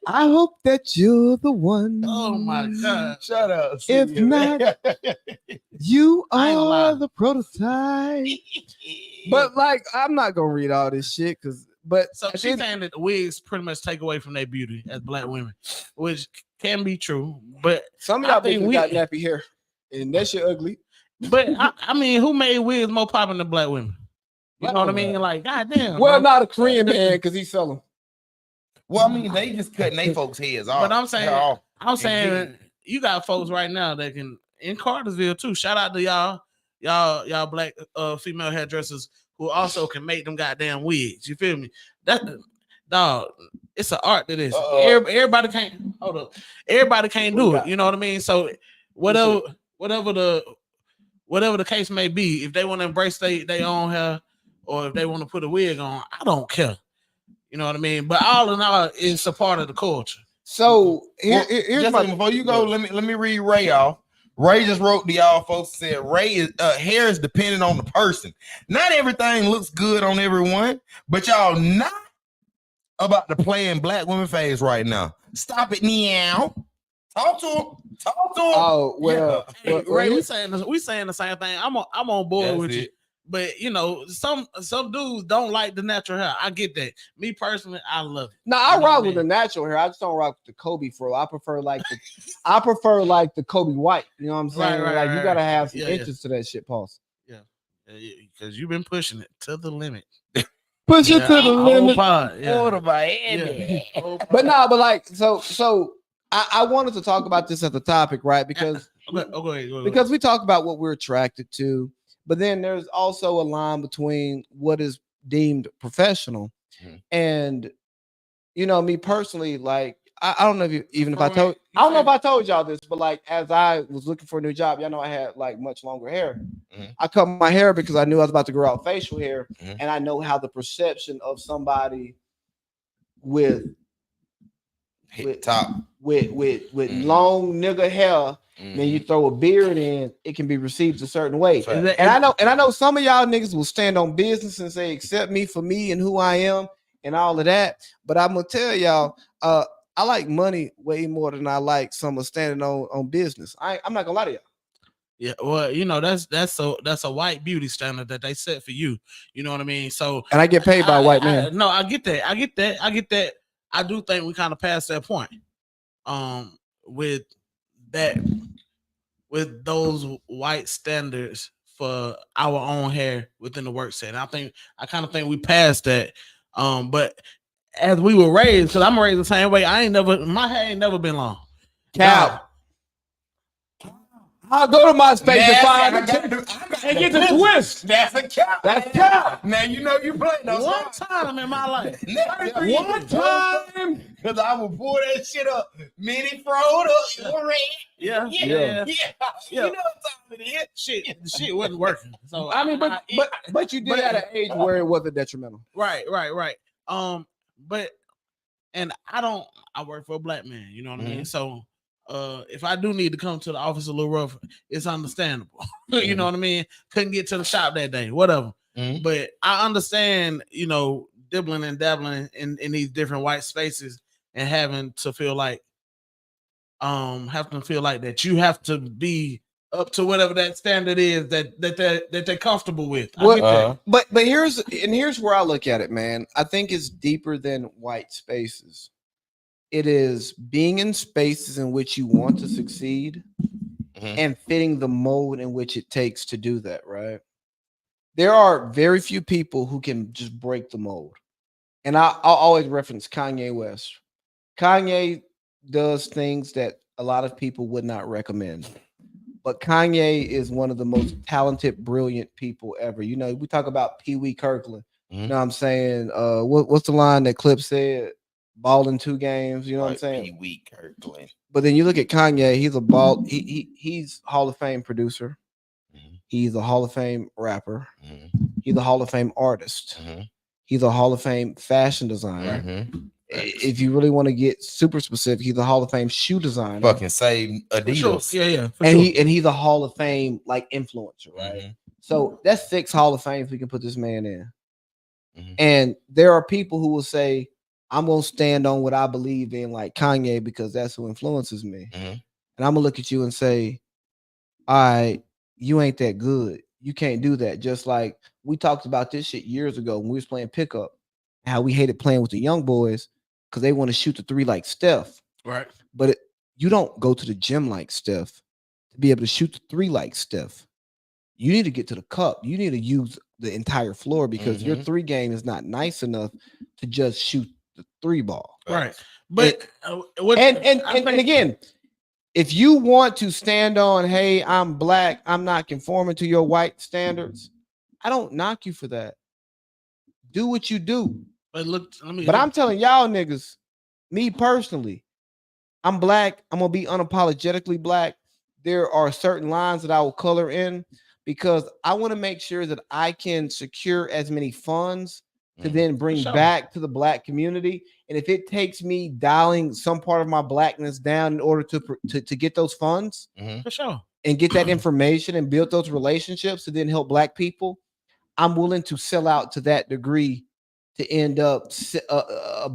I hope that you're the one. Oh my God. Shut up. If not, you are the prototype. But like, I'm not gonna read all this shit but so she's saying that the wigs pretty much take away from their beauty as black women, which can be true. But some of y'all people got nappy hair, and that shit ugly. But I mean, who made wigs more popular than black women? You know what I mean? Like, goddamn. Well, not a Korean man because he sell them. Well, I mean, they just cutting they folks' heads off. But I'm saying, you got folks right now that can in Cartersville too. Shout out to y'all black female hairdressers who also can make them goddamn wigs. You feel me? That dog, it's an art to this. Everybody can't hold up. Everybody can't do it. You know what I mean? So whatever the case may be, if they want to embrace their own hair or if they want to put a wig on, I don't care. You know what I mean? But all in all, it's a part of the culture. So here's before you go, let me read Ray off. Ray just wrote to y'all folks, said Ray is hair is dependent on the person. Not everything looks good on everyone, but y'all not about to play in black women face right now. Stop it now. Talk to him. Oh well, hey, Ray, we saying the same thing. I'm on board with you. But you know, some dudes don't like the natural hair. I get that. Me personally, I love it. No, I rock with the natural hair. I just don't rock with the Kobe fro. I prefer the Kobe white. You know what I'm saying? Right, you gotta have some inches to that shit, pause. Yeah, because you've been pushing it to the limit. Push it to the limit. But like so. I wanted to talk about this as a topic, right? Because go ahead. Because we talk about what we're attracted to, but then there's also a line between what is deemed professional, and you know, me personally, like I don't know if I told y'all this, but like as I was looking for a new job, y'all know I had like much longer hair. I cut my hair because I knew I was about to grow out facial hair, and I know how the perception of somebody with long nigga hair, then you throw a beard in, it can be received a certain way. And I know some of y'all niggas will stand on business and say, accept me for me and who I am. and all of that. But I'm gonna tell y'all, I like money way more than I like someone standing on business. I'm not gonna lie to y'all. Yeah, well, you know, that's a white beauty standard that they set for you. You know what I mean? So, And I get paid by a white man. No, I get that. I get that. I do think we kind of passed that point. With that, with those white standards for our own hair within the work setting, I kind of think we passed that. But as we were raised, because I'm raised the same way, my hair ain't never been long. Cow. I'll go to my space and find and get the twist. That's a cow. That's cow. Now you know you play those One time in my life. One time. Because I will pull that shit up. Mini froed up. Yeah. You know what time it is. The shit wasn't working. So I mean, but you did at an age where it wasn't detrimental. Right. But and I work for a black man, you know what I mean? So if I do need to come to the office a little rough, it's understandable. You know what I mean? Couldn't get to the shop that day, whatever. But I understand, you know, dibbling and dabbling in these different white spaces and having to feel like that you have to be up to whatever that standard is that they're comfortable with. But here's where I look at it, man. I think it's deeper than white spaces. It is being in spaces in which you want to succeed and fitting the mold in which it takes to do that, right? There are very few people who can just break the mold. And I'll always reference Kanye West. Kanye does things that a lot of people would not recommend. But Kanye is one of the most talented, brilliant people ever. You know, we talk about Pee Wee Kirkland. You know what I'm saying? What's the line that Clip said? Ball in 2 games. You know what I'm saying? Pee Wee Kirkland. But then you look at Kanye. He's a ball. He's Hall of Fame producer. He's a Hall of Fame rapper. He's a Hall of Fame artist. He's a Hall of Fame fashion designer. If you really want to get super specific, he's a Hall of Fame shoe designer. Fucking say Adidas. Sure. Yeah. And he's a Hall of Fame like influencer, right? So that's 6 Hall of Fames we can put this man in. And there are people who will say, I'm gonna stand on what I believe in, like Kanye, because that's who influences me. And I'm gonna look at you and say, all right, you ain't that good. You can't do that. Just like we talked about this shit years ago when we was playing pickup, how we hated playing with the young boys because they want to shoot the 3 like Steph. Right. But you don't go to the gym like Steph to be able to shoot the 3 like Steph. You need to get to the cup. You need to use the entire floor because your 3 game is not nice enough to just shoot the 3 ball. Right. But and again, if you want to stand on, hey, I'm black, I'm not conforming to your white standards, I don't knock you for that. Do what you do. But I'm telling y'all niggas, me personally, I'm black. I'm gonna be unapologetically black. There are certain lines that I will color in because I want to make sure that I can secure as many funds to then bring back to the black community. And if it takes me dialing some part of my blackness down in order to get those funds, for sure, and get that information and build those relationships to then help black people, I'm willing to sell out to that degree to end up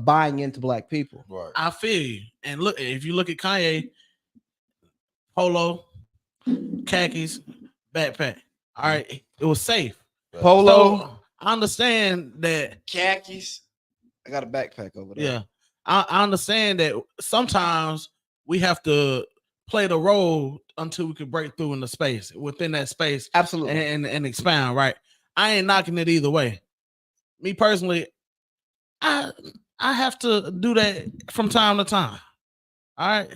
buying into black people. Right. I feel you. And look, if you look at Kanye, polo, khakis, backpack. All right, it was safe. Polo. So, I understand that khakis. I got a backpack over there. Yeah, I understand that sometimes we have to play the role until we can break through in the space within that space. Absolutely, and expound. Right. I ain't knocking it either way. Me personally, I have to do that from time to time. All right.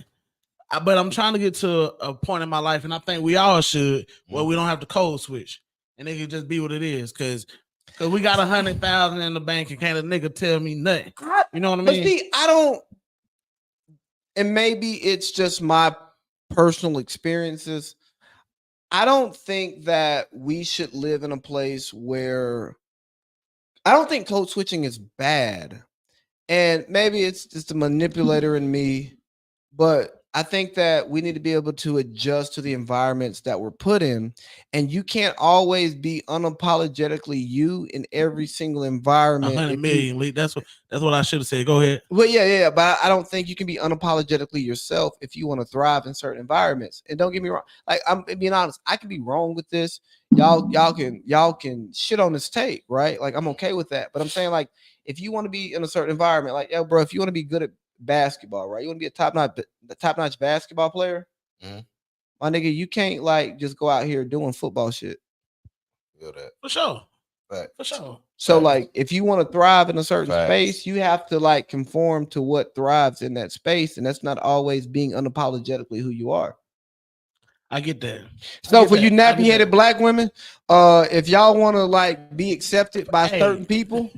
But I'm trying to get to a point in my life, and I think we all should, where we don't have to code switch, and it can just be what it is, because we got 100,000 in the bank, and can't a nigga tell me nothing. You know what I mean? But see, I don't, and maybe it's just my personal experiences. I don't think that we should live in a place where, I don't think code switching is bad, and maybe it's just a manipulator in me, but I think that we need to be able to adjust to the environments that we're put in, and you can't always be unapologetically you in every single environment. 100 million, Lee. That's what I should have said. Go ahead. Well, yeah, but I don't think you can be unapologetically yourself if you want to thrive in certain environments. And don't get me wrong, like I'm being honest, I can be wrong with this. Y'all can shit on this tape, right? Like I'm okay with that. But I'm saying, like, if you want to be in a certain environment, like, yo, bro, if you want to be good at basketball, right? You want to be a top-notch basketball player, my nigga, you can't like just go out here doing football shit. Feel that. For sure. Right. For sure. So like if you want to thrive in a certain Facts. space, you have to like conform to what thrives in that space, and that's not always being unapologetically who you are. I get that. So for you nappy-headed black women, if y'all want to like be accepted by certain people,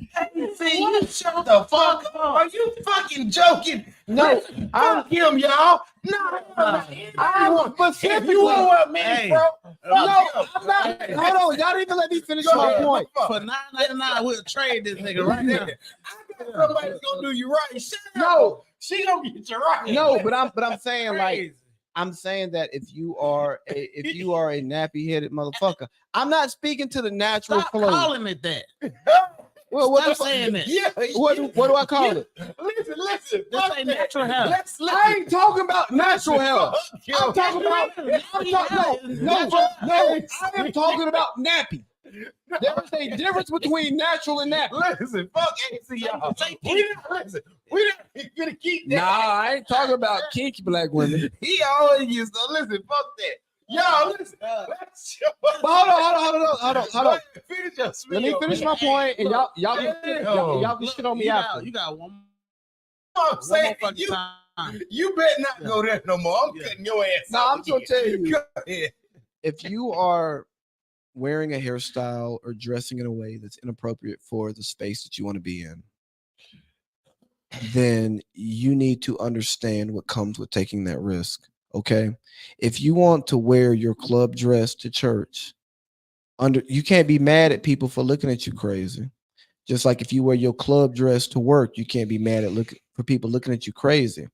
see, you shut the fuck up. Are you fucking joking? No, fuck him, y'all. No, if you want me, bro. No, I'm not. Hold on, y'all didn't even let me finish my point. For $9.99, we'll trade this nigga right now. I got somebody's gonna do you right. Shut up. No, she gonna get you right. No, but I'm saying like. I'm saying that if you are a nappy-headed motherfucker, I'm not speaking to the natural Stop flow. calling it that. Well, what Stop saying that. Yeah. What do I call it? Listen. This ain't natural health. I ain't talking about natural health. I'm talking about I am talking about nappy. There's a difference between natural and nappy. Listen, fuck AC, y'all. We not gonna keep that. Nah, I ain't talking about kinky black women. He always used to listen. Fuck that. Y'all listen. Hold on. Finish your spiel. Let me finish my point, and y'all can shit on me after. You got one I'm saying more fucking time. you better not go there no more. I'm cutting your ass. No, I'm gonna tell you. Go ahead. If you are wearing a hairstyle or dressing in a way that's inappropriate for the space that you want to be in, then you need to understand what comes with taking that risk. Okay. If you want to wear your club dress to church, you can't be mad at people for looking at you crazy. Just like if you wear your club dress to work, you can't be mad at for people looking at you crazy.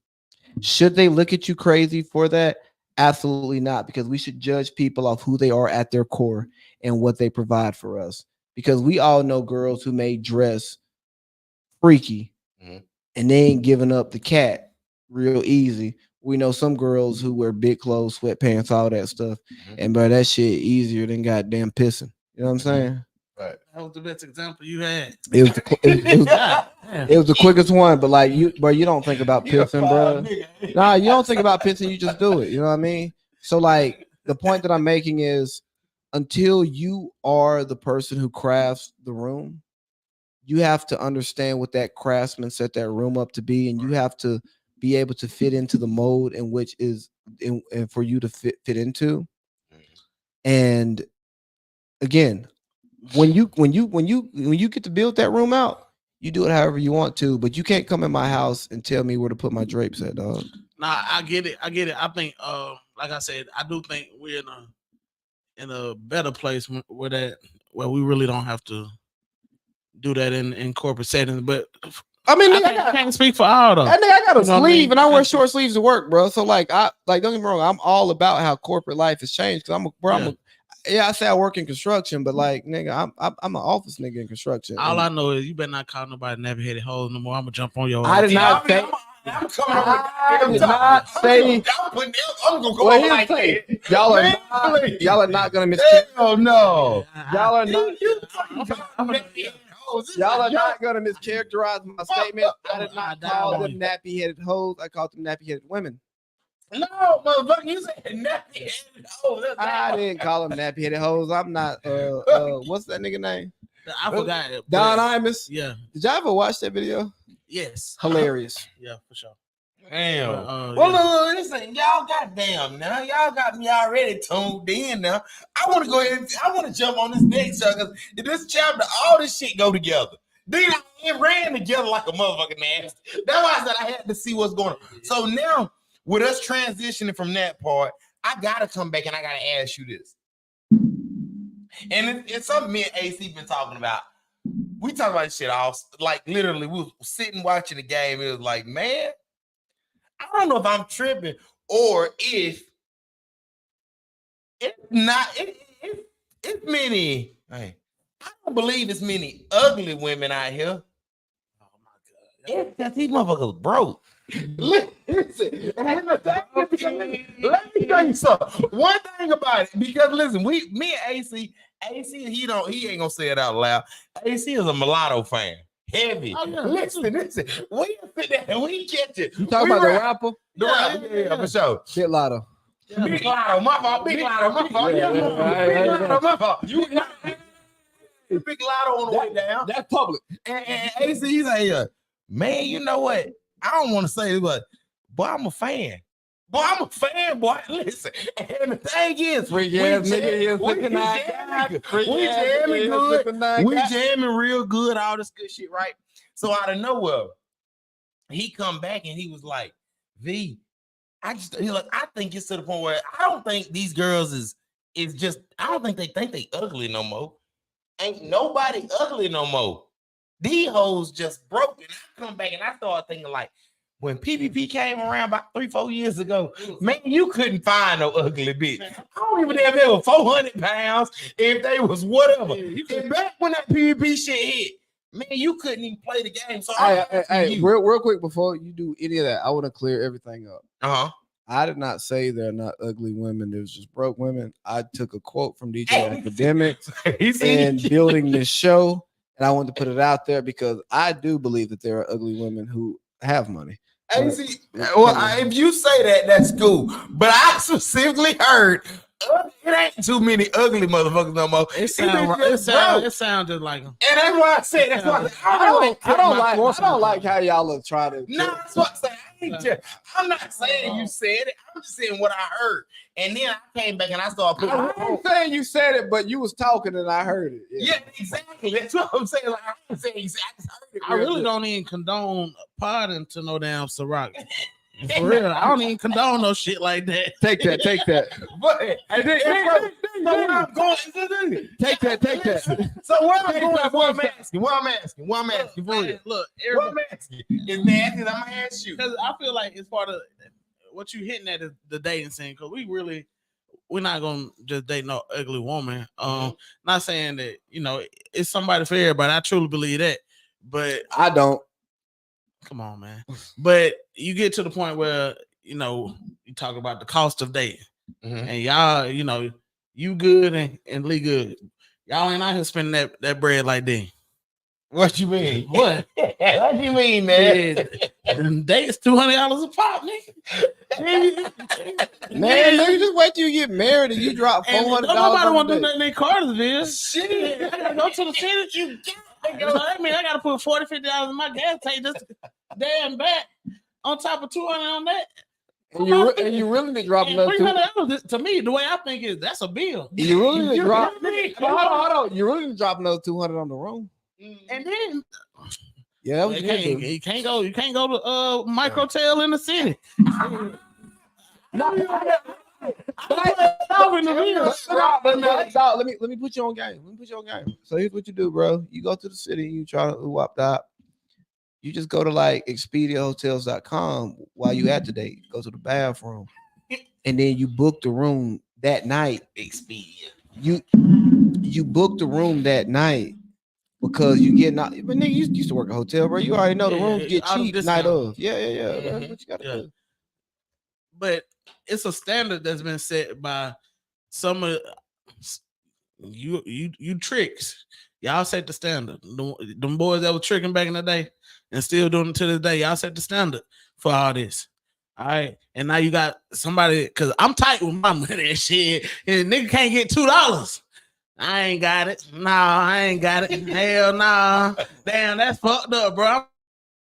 Should they look at you crazy for that? Absolutely not, because we should judge people off who they are at their core and what they provide for us. Because we all know girls who may dress freaky and they ain't giving up the cat real easy. We know some girls who wear big clothes, sweatpants, all that stuff. And bro, that shit easier than goddamn pissing. You know what I'm saying? Right. That was the best example you had. It was the quickest one, but like you don't think about pissing, bro. Nah, you don't think about pissing, you just do it. You know what I mean? So like the point that I'm making is until you are the person who crafts the room, you have to understand what that craftsman set that room up to be, and you have to be able to fit into the mold in which is and for you to fit into. And again, when you get to build that room out, you do it however you want to, but you can't come in my house and tell me where to put my drapes at, dog. Nah, I get it. I think like I said, I do think we're in a better place where we really don't have to do that in corporate settings. But I mean, I can't speak for all though. I think I got a sleeve and I wear short sleeves to work, bro. So like don't get me wrong, I'm all about how corporate life has changed because I say I work in construction, but like nigga, I'm an office nigga in construction. All I know is you better not call nobody nappy-headed hoes no more. I'm gonna jump on your. I did not say. I'm coming I did not say. I'm gonna go like that. Y'all are not gonna miss. Hell no. Y'all are not. Y'all are not gonna mischaracterize my statement. I did not call them nappy-headed hoes. I called them nappy-headed women. No, motherfucker, you said nappy-headed hoes. I didn't call them nappy-headed hoes. I'm not. What's that nigga name? I forgot. Don Imus. Yeah. Did y'all ever watch that video? Yes. Hilarious. Yeah, for sure. Damn. Well, listen, y'all goddamn now. Y'all got me already tuned in now. I want to go ahead. I want to jump on this next because in this chapter, all this shit go together. Then it ran together like a motherfucking nasty. That's why I said I had to see what's going on. So now, with us transitioning from that part, I gotta come back and I gotta ask you this. And it's something me and AC been talking about. We talk about this shit all like literally. We was sitting watching the game. It was like, man, I don't know if I'm tripping or if it's not, it's many. Hey, I don't believe it's many ugly women out here. Oh my God. It's because these motherfuckers broke. Listen, let me tell you something. One thing about it, because listen, me and AC, he ain't gonna say it out loud. AC is a mulatto fan. Heavy. Oh, yeah. Listen. We sit there and we catch it. You talking about the rapper? The rapper, yeah, for sure. Big Lotto. Yeah. Big Lotto, my fault. Big Lotto, my fault. Yeah, Big Lotto, my fault. Big Lotto on the way down. That's public. And AC, he's like, man, you know what? I don't want to say it, but boy, I'm a fan. Boy, listen. And the thing is, we jamming real good, all this good shit, right? So out of nowhere, he come back and he was like, V, I think it's to the point where I don't think these girls is just, I don't think they ugly no more. Ain't nobody ugly no more. These hoes just broke. And I come back and I started thinking like, when PPP came around about 3-4 years ago, man, you couldn't find no ugly bitch. I don't even know if they were 400 pounds, if they was whatever. And back when that PPP shit hit, man, you couldn't even play the game. So Hey, real quick before you do any of that, I want to clear everything up. I did not say they're not ugly women. There's just broke women. I took a quote from DJ Academics in building this show, and I wanted to put it out there because I do believe that there are ugly women who have money. AC, if you say that, that's cool. But I specifically heard it ain't too many ugly motherfuckers no more. It sounded like them. And that's why I said that's why I don't like how y'all are trying to. No, that's what I'm saying. I'm not saying you said it. I'm just saying what I heard. And then I came back and I started putting. I'm saying you said it, but you was talking and I heard it. Yeah, exactly. That's what I'm saying. Like I didn't say you said. I just heard it. I really don't even condone potting to no damn Ciroc. For real, I don't even condone no shit like that. Take that. But so where I'm going, Take that. So where I'm asking for real. Look, What I'm asking is nasty. I'm gonna ask you because I feel like it's part of what you hitting at is the dating scene. Because we're not gonna just date no ugly woman. Not saying that it's somebody for everybody. I truly believe that, but I don't. Come on, man. But you get to the point where, you talk about the cost of dating. And y'all, you good and Lee good. Y'all ain't out here spending that bread like that. What you mean? What? What you mean, man? Dates $200 a pop, nigga. Man, nigga, just wait till you get married and you drop $400. Nobody want to do nothing in Cartersville. Shit, I gotta go to the city. I gotta put $40-$50 in my gas tank just damn back on top of $200 on that. And you really be dropping those $300 to me. The way I think is that's a bill. You really be dropping. Hold on. You really dropping those $200 on the room. And then that was you can't go to Microtel in the city. Let me put you on game. So here's what you do, bro. You go to the city, you try to wop that. You just go to like ExpediaHotels.com while you at the date. Go to the bathroom, and then you book the room that night. Expedia. You book the room that night because you get not. But nigga, you used to work a hotel, bro. You already know the rooms get cheap night of. Yeah. That's what you gotta do. But it's a standard that's been set by some of you tricks. Y'all set the standard. Them boys that were tricking back in the day and still doing it to this day, y'all set the standard for all this. All right. And now you got somebody, because I'm tight with my money and shit. And nigga can't get $2. I ain't got it. Nah, I ain't got it. Hell nah. Damn, that's fucked up, bro. I'm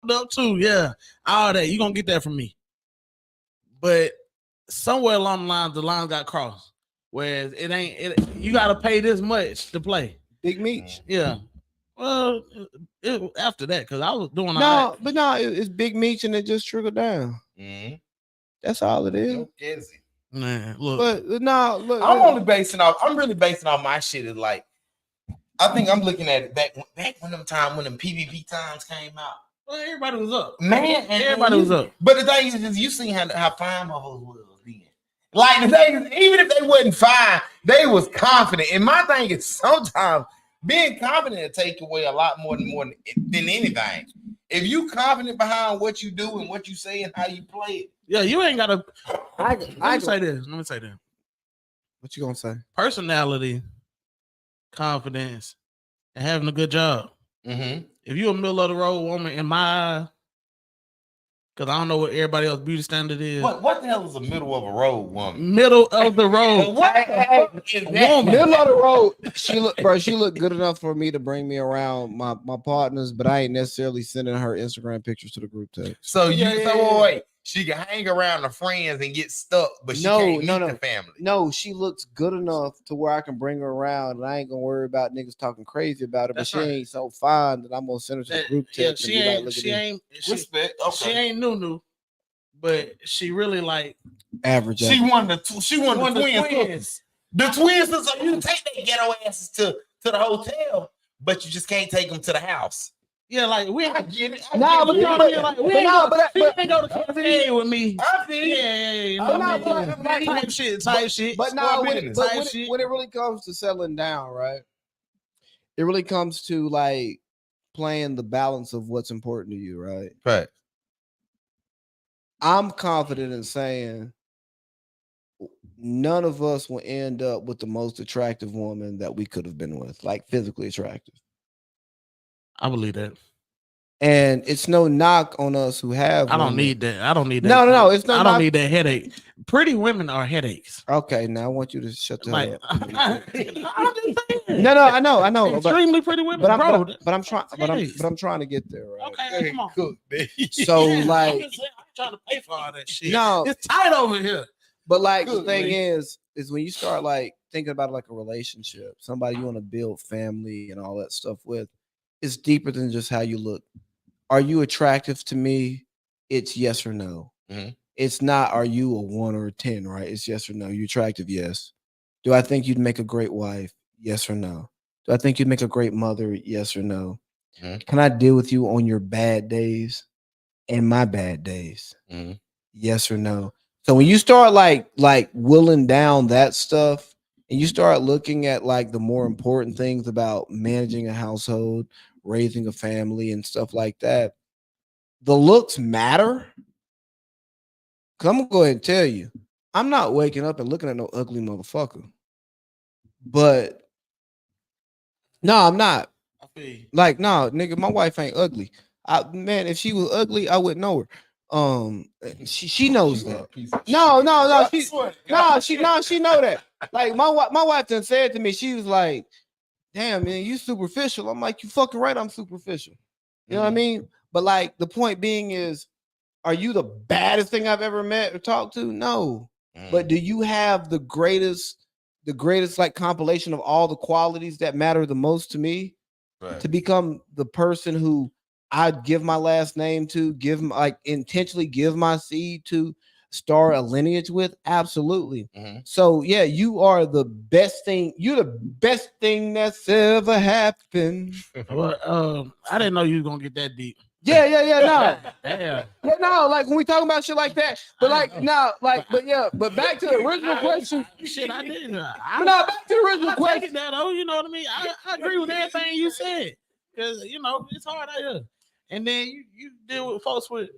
fucked up too. Yeah. All that. You gonna get that from me. But somewhere along the line got crossed. Whereas you gotta pay this much to play. Big Meech. Yeah. Well, after that, because I was doing it's Big Meech and it just trickled down. That's all it is. Man, look. But look. I'm really basing off my shit is like, I think I'm looking at it back when them PPP times came out. Well, everybody was up. Man, everybody was up. But the thing is you seen how fine motherfuckers was. Like the thing is, even if they wasn't fine, they was confident. And my thing is sometimes being confident will take away a lot more than anything. If you confident behind what you do and what you say and how you play it. Yeah, you ain't gotta. Let me say this. What you gonna say? Personality, confidence, and having a good job. Mm-hmm. If you're a middle of the road woman, in my eye, because I don't know what everybody else's beauty standard is. What the hell is a middle of a road woman? Middle of the road. What the fuck is that? Middle of the road. She looked good enough for me to bring me around my partners, but I ain't necessarily sending her Instagram pictures to the group text. So wait. She can hang around the friends and get stuck, but she can't meet the family. No, she looks good enough to where I can bring her around, and I ain't gonna worry about niggas talking crazy about her. But she ain't so fine that I'm gonna send her to the group text. She ain't new, but she really like average. She won the twins. The twins. So you take their ghetto asses to the hotel, but you just can't take them to the house. Yeah, like we ain't get it. She ain't go to cafe with me. I feel Type shit. But no, when it really comes to settling down, right? It really comes to like playing the balance of what's important to you, right? Right. I'm confident in saying none of us will end up with the most attractive woman that we could have been with, like physically attractive. I believe that. And it's no knock on us who have. I don't need that. No. It's no. I don't need that headache. Pretty women are headaches. Okay, now I want you to shut the hell up. I'm just saying. No, I know. Extremely pretty women, but bro. I'm trying to get there. Right? Okay, come on. So like, I'm trying to pay for all that shit. No, it's tight over here. But like the thing is when you start like thinking about like a relationship, somebody you want to build family and all that stuff with, it's deeper than just how you look. Are you attractive to me? It's yes or no. Mm-hmm. It's not, are you a 1 or a 10, right? It's yes or no. You attractive? Yes. Do I think you'd make a great wife? Yes or no. Do I think you'd make a great mother? Yes or no. Mm-hmm. Can I deal with you on your bad days and my bad days? Mm-hmm. Yes or no. So when you start like willing down that stuff and you start looking at like the more important things about managing a household, raising a family and stuff like that, the looks matter. Cause I'm gonna go ahead and tell you, I'm not waking up and looking at no ugly motherfucker. But no, I'm not. Like, no, nigga, my wife ain't ugly. Man, if she was ugly, I wouldn't know her. She knows that. She know that. Like my wife done said to me, she was like, damn, man, you superficial. I'm like, you fucking right, I'm superficial. You know what I mean? But like the point being is, are you the baddest thing I've ever met or talked to? No. But do you have the greatest like compilation of all the qualities that matter the most to me? Right. To become the person who I'd give my last name to, intentionally give my seed to, start a lineage with? Absolutely. Mm-hmm. So yeah, you are the best thing. You're the best thing that's ever happened. Well, I didn't know you were gonna get that deep. Yeah, no. Yeah, no, like when we talk about shit like that, but but back to the original question. I didn't. Back to the original question. That, you know what I mean? I agree with everything you said. Because it's hard out here. And then you deal with folks with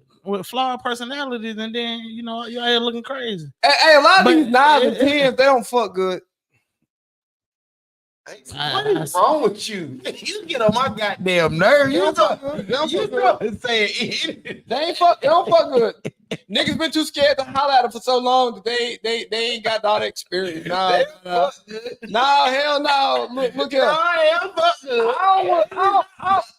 flawed personalities, and then you're out here looking crazy. Hey, a lot of these 9s and 10s, they don't fuck good. What is wrong with you? You get on my goddamn nerve. You saying they don't fuck good. Niggas been too scared to holler at them for so long that they ain't got all the experience. No, hell no. Look here. I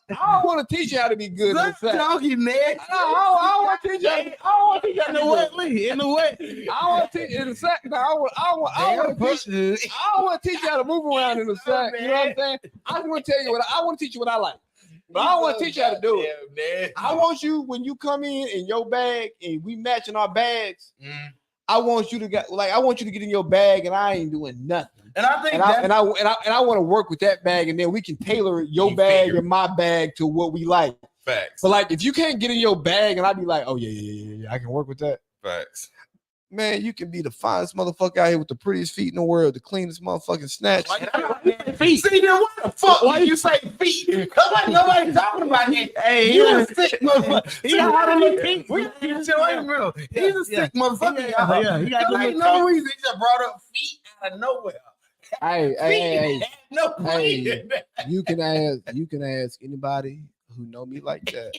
don't want to teach you how to be good. Talking next. I don't want to teach you. I don't want to teach you in the what, Lee? In the what? I want to teach you in a second. I want to teach you how to move around in a second. You know what I'm saying? I want to tell you I want to teach you what I like. But I don't want to teach you how to do it. I want you, when you come in your bag and we matching our bags, I want you to get in your bag and I ain't doing nothing. And I think I want to work with that bag, and then we can tailor your bag and my bag to what we like. Facts. But like if you can't get in your bag and I be like, oh yeah, I can work with that. Facts. Man, you can be the finest motherfucker out here with the prettiest feet in the world, the cleanest motherfucking snatch. Feet. See, then why the fuck why you say feet? Cause like nobody talking about that. Hey, you a sick motherfucker. He got all the little feet. He's a sick motherfucker. He got the ain't no reason. He just brought up feet out of nowhere. Hey, no hey, you can ask anybody who know me like that.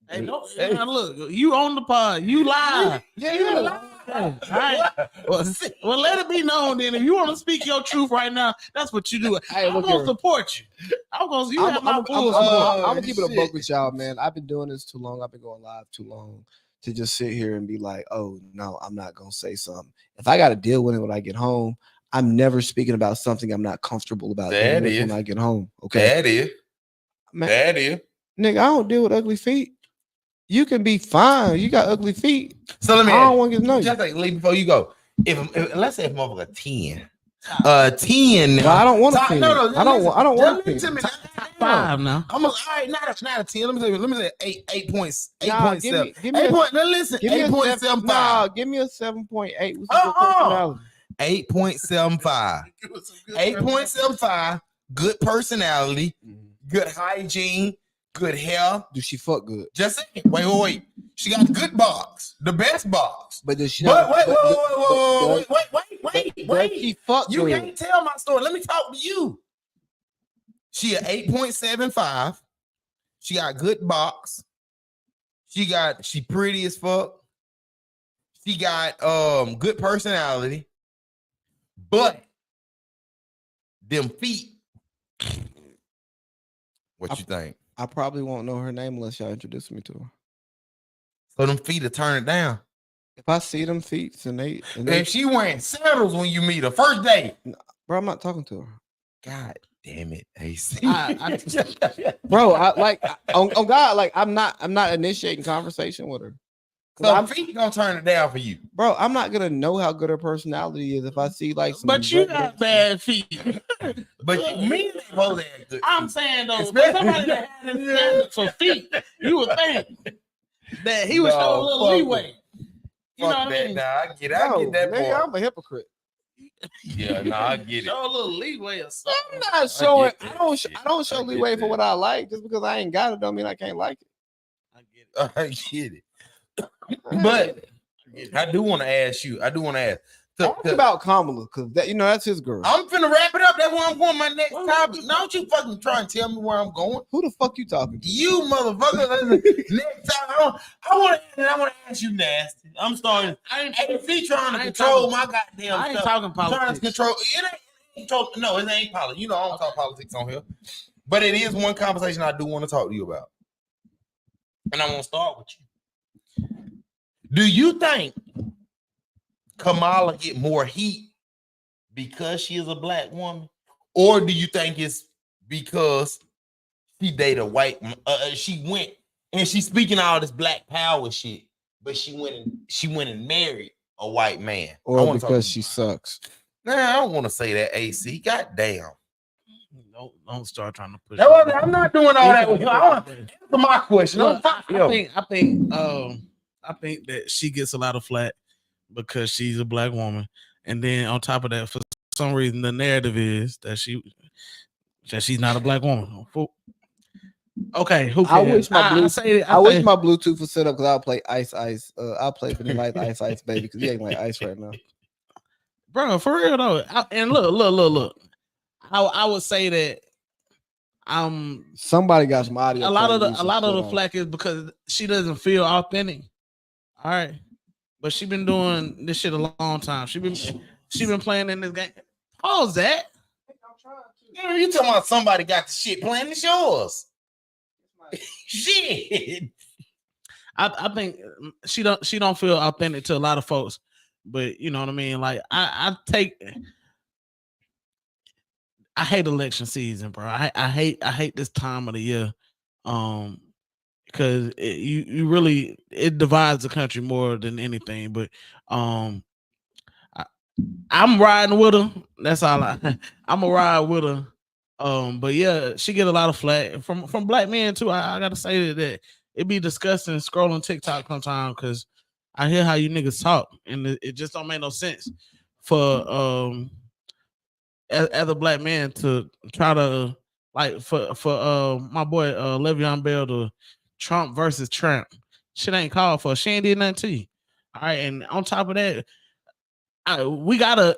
Hey, no, now look, you on the pod, you live. Yeah, you live. All right. Well, let it be known then. If you want to speak your truth right now, that's what you do. I'm gonna support you. I'm gonna keep it a buck with y'all, man. I've been doing this too long. I've been going live too long to just sit here and be like, oh no, I'm not gonna say something. If I got to deal with it when I get home, I'm never speaking about something I'm not comfortable about when I get home. Okay, that is. Nigga, I don't deal with ugly feet. You can be fine. You got ugly feet. So let me. I don't want to get to know you. Just like before you go, if let's say if motherfucker 10, well, I don't want a 10. No, I don't want a 10. 5 now. I'm all right. Not a 10. Let me say 8.7. Nah, give me 8.75. Nah, give me a 7.8 with some personality. 8.75. 8.75. Good personality. Good hygiene. Good hair. Do she fuck good? Just saying. Wait. She got good box. The best box. But does she? Wait. She fuck you good. can't tell my story. Let me talk to you. She an 8.75. She got good box. She pretty as fuck. She got good personality. But them feet. What you think? I probably won't know her name unless y'all introduce me to her. So them feet will turn it down. If I see them feet and if she wearing sandals when you meet her first day, bro, I'm not talking to her. God damn it, AC. Bro, on God, like I'm not initiating conversation with her. So feet gonna turn it down for you, bro. I'm not gonna know how good her personality is if I see like some. But you got bad feet. But me and they both had good. I'm saying though, somebody that had a standard for feet, you would think that he would show a little leeway. You know what I mean? Nah, I get that. Nigga, I'm a hypocrite. Yeah, I get it. Show a little leeway or something. I'm not showing. I don't show leeway for what I like. Just because I ain't got it don't mean I can't like it. I get it. But I do want to ask you. Talk about Kamala, because that's his girl. I'm finna wrap it up. That's where I'm going. My next topic. Don't you fucking try and tell me where I'm going. Who the fuck you talking to? You motherfucker. Next time, I want to ask you nasty. I'm starting. AC trying to control my goddamn. I ain't talking politics. Trying to control. It ain't. No, it ain't politics. You know, I don't talk politics on here. But it is one conversation I do want to talk to you about, and I want to start with you. Do you think Kamala get more heat because she is a black woman, or do you think it's because she dated a white? She went and she's speaking all this black power shit, but she went and married a white man, or because she sucks? Nah, I don't want to say that. AC, goddamn. Don't start trying to push. I'm not doing all that with you. Answer my question. Look, I think that she gets a lot of flack because she's a black woman, and then on top of that, for some reason, the narrative is that she's not a black woman. Okay, who cares? I wish my Bluetooth was set up because I'll play Ice. I'll play Vanilla Ice, baby, because he ain't like Ice right now, bro. For real though, and look. I would say that somebody got some audio. A lot of the flack is because she doesn't feel authentic. All right, but she been doing this shit a long time. She been playing in this game. Pause that. You talking about somebody got the shit playing? It's yours. Shit. I think she don't feel authentic to a lot of folks, but you know what I mean. Like I hate election season, bro. I hate this time of the year, because you really it divides the country more than anything. But I'm riding with her. That's all I'm gonna ride with her. But yeah, she get a lot of flack from black men too. I gotta say that it be disgusting scrolling TikTok sometimes because I hear how you niggas talk, and it just don't make no sense for as a black man to try to like for my boy Le'Veon Bell to Trump versus Trump. Shit ain't called for. She ain't did nothing to you. All right, and on top of that, we gotta.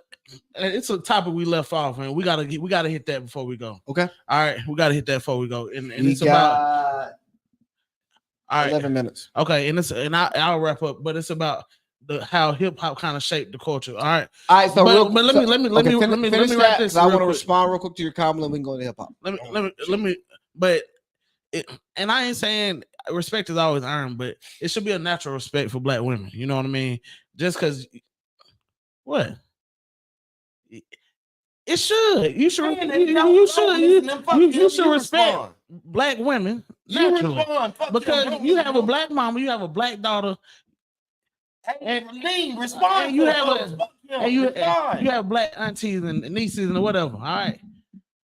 It's a topic we left off, and we gotta hit that before we go. Okay. All right, we gotta hit that before we go, and We it's about all right. 11 minutes. Okay, and I'll wrap up, but it's about how hip hop kind of shaped the culture. All right. All right, so But let me wrap this. I want to real quick. respond real quick to your comment, and we can go to hip hop. Let me. But and I ain't saying respect is always earned, but it should be a natural respect for black women. You know what I mean? Just because. What? It should. You should. You should respect black women naturally because you have a black mama, you have a black daughter, and you have black aunties and nieces and whatever. All right.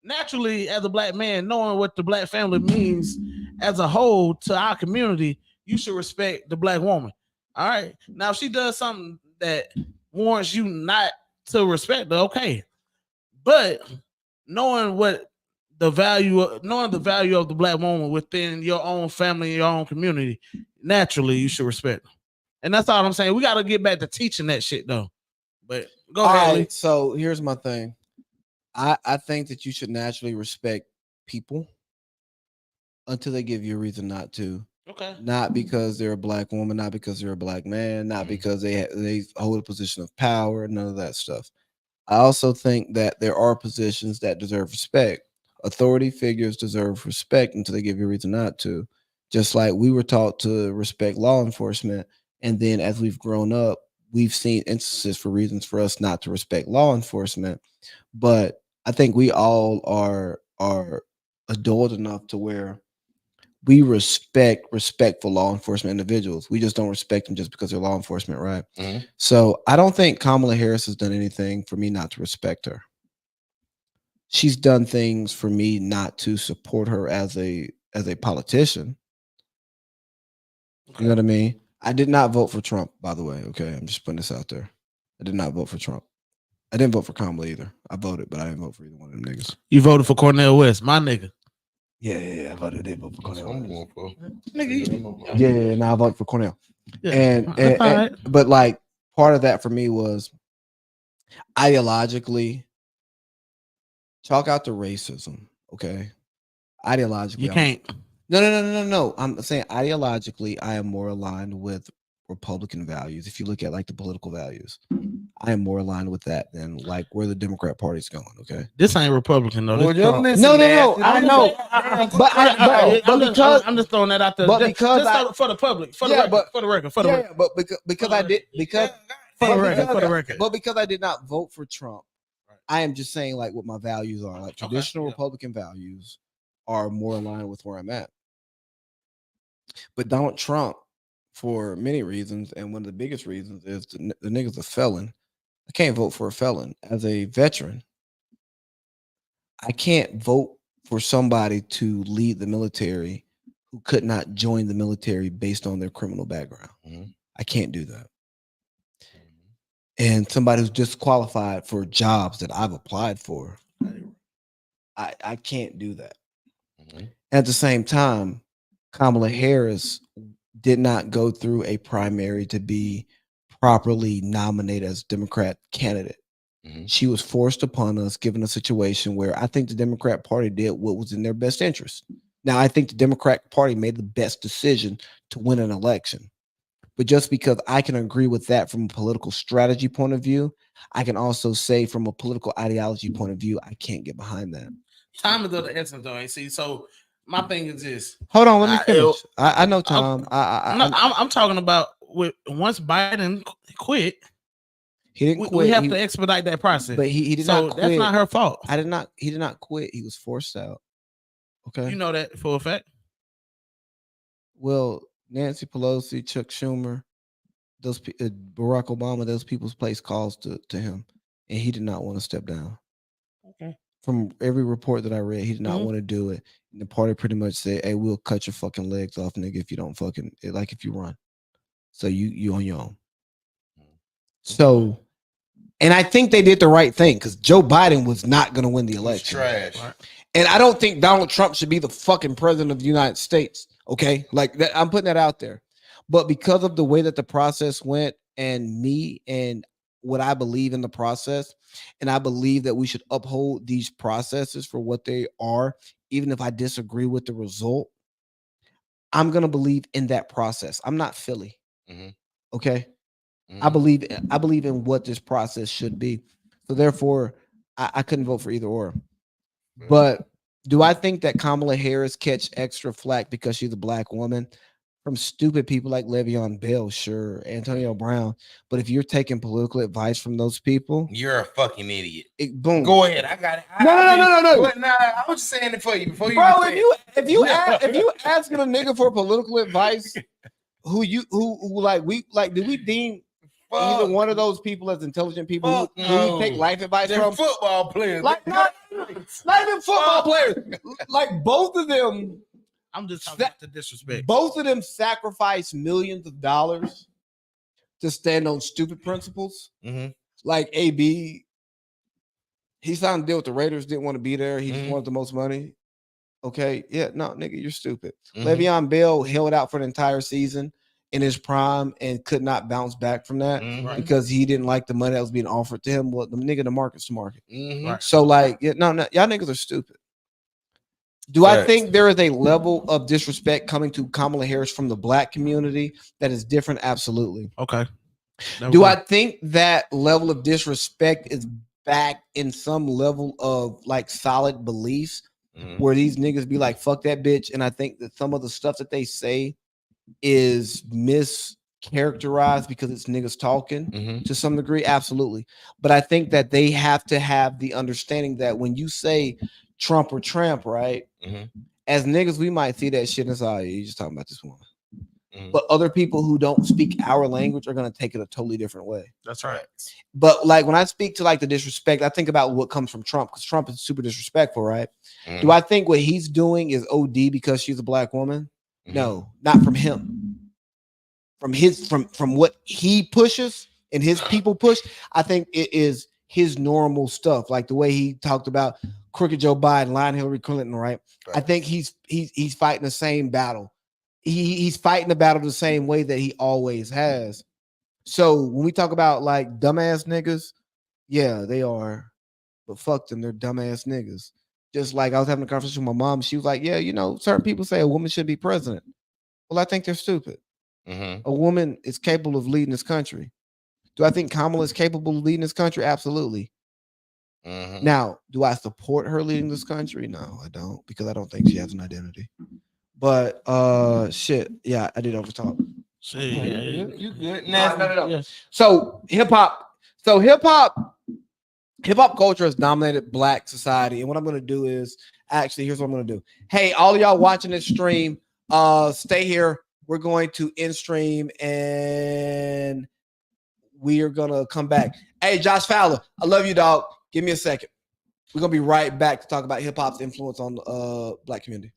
Naturally, as a black man, knowing what the black family means as a whole to our community, you should respect the black woman. All right. Now, if she does something that warrants you not to respect her, okay. But knowing the value of the black woman within your own family, your own community, naturally you should respect her. And that's all I'm saying. We got to get back to teaching that shit though. But go ahead. Right, so here's my thing. I think that you should naturally respect people until they give you a reason not to. Okay. Not because they're a black woman, not because they're a black man, not because they hold a position of power, none of that stuff. I also think that there are positions that deserve respect. Authority figures deserve respect until they give you a reason not to. Just like we were taught to respect law enforcement, and then as we've grown up, we've seen instances for reasons for us not to respect law enforcement. But I think we all are adult enough to where we respect respectful law enforcement individuals. We just don't respect them just because they're law enforcement, right? Mhm. So I don't think Kamala Harris has done anything for me not to respect her. She's done things for me not to support her as a politician. You know what I mean? I did not vote for Trump, by the way. Okay, I'm just putting this out there. I did not vote for Trump. I didn't vote for Kamala either. I voted, but I didn't vote for either one of them niggas. You voted for Cornel West, my nigga. Yeah, I voted. Did vote for Cornel. Nigga, Yeah, no, I voted for Cornel. yeah. And Right. but like part of that for me was ideologically chalk out the racism. Okay, ideologically, You can't. No. I'm saying ideologically, I am more aligned with Republican values. If you look at like the political values, I am more aligned with that than like where the Democrat Party's going. Okay, This ain't Republican though. This Trump. no. I know, but because I'm just throwing that out there. but Just because for the public, for Yeah, the record. but because I did because For the but record, because- for the record. But because I did not vote for Trump, I am just saying like what my values are. Like traditional yeah. Republican values are more aligned with where I'm at. But Donald Trump, for many reasons, and one of the biggest reasons is the nigga's a felon. I can't vote for a felon. As a veteran, I can't vote for somebody to lead the military who could not join the military based on their criminal background. Mhm. I can't do that. And somebody who's disqualified for jobs that I've applied for, I can't do that. Mhm. At the same time, Kamala Harris did not go through a primary to be properly nominated as Democrat candidate. Mhm. She was forced upon us, given a situation where I think the Democrat Party did what was in their best interest. Now, I think the Democrat Party made the best decision to win an election. But just because I can agree with that from a political strategy point of view, I can also say from a political ideology point of view, I can't get behind that. Time is of the essence, though. See, so my thing is this. Hold on, let me I- finish. I know, Tom. No, I I'm talking about once Biden quit, he didn't we quit. have to expedite that process. But he did So not quit. that's not her fault. He did not quit. He was forced out. Okay. You know that for a fact. Well, Nancy Pelosi, Chuck Schumer, Barack Obama, those people's placed calls to him, and he did not want to step down. Okay. From every report that I read, he did not Mhm. want to do it. And the party pretty much said, "Hey, we'll cut your fucking legs off, nigga, if you don't fucking if you run." So you on your own. So, and I think they did the right thing because Joe Biden was not going to win the election. Trash. And I don't think Donald Trump should be the fucking president of the United States. Okay, like that, I'm putting that out there. But because of the way that the process went, and me and what I believe in the process, and I believe that we should uphold these processes for what they are, even if I disagree with the result. I'm gonna believe in that process. I'm not Philly. Okay. I believe in what this process should be. So therefore, I couldn't vote for either or. But do I think that Kamala Harris catch extra flack because she's a black woman from stupid people like Le'Veon Bell? Sure, Antonio Brown. But if you're taking political advice from those people, you're a fucking idiot. Boom. Go ahead. I got it. No. Nah, I was just saying it for you before you. Bro, if you asking a nigga for political advice, who do we deem either one of those people as intelligent people who take life advice from? Football players. Like not even football players. Like both of them. I'm just talking about the disrespect. Both of them sacrificed millions of dollars to stand on stupid principles. Like AB, he signed a deal with the Raiders, didn't want to be there. He just wanted the most money. Okay. Yeah, no, nigga, you're stupid. Le'Veon Bell held out for the entire season in his prime and could not bounce back from that because he didn't like the money that was being offered to him. Well, the market's the market. So, like, no, y'all niggas are stupid. Do I think there is a level of disrespect coming to Kamala Harris from the black community that is different? Absolutely. Okay. Do I think that level of disrespect is back in some level of like solid beliefs where these niggas be like, fuck that bitch? And I think that some of the stuff that they say is mischaracterized because it's niggas talking to some degree. Absolutely. But I think that they have to have the understanding that when you say Trump or Tramp, right? As niggas, we might see that shit and say, oh, you're just talking about this woman. But other people who don't speak our language are going to take it a totally different way. That's right. But like when I speak to like the disrespect, I think about what comes from Trump because Trump is super disrespectful, right? Do I think what he's doing is OD because she's a black woman? No, not from him. From what he pushes and his people push, I think it is his normal stuff, like the way he talked about crooked Joe Biden, lying Hillary Clinton, right? I think he's fighting the same battle. He's fighting the battle the same way that he always has. So when we talk about like dumbass niggas, yeah, they are, but fuck them, they're dumbass niggas. Just like I was having a conversation with my mom, she was like, yeah, you know, certain people say a woman should be president. Well, I think they're stupid. A woman is capable of leading this country. Do I think Kamala is capable of leading this country? Absolutely. Now, do I support her leading this country? No, I don't, because I don't think she has an identity. But shit, yeah, I did overtalk. You good? No. So hip hop culture has dominated black society, and what I'm gonna do is here's what I'm gonna do. Hey, all of y'all watching this stream, stay here. We're going to end stream and we are gonna come back. Hey, Josh Fowler, I love you, dog. Give me a second. We're gonna be right back to talk about hip hop's influence on the black community.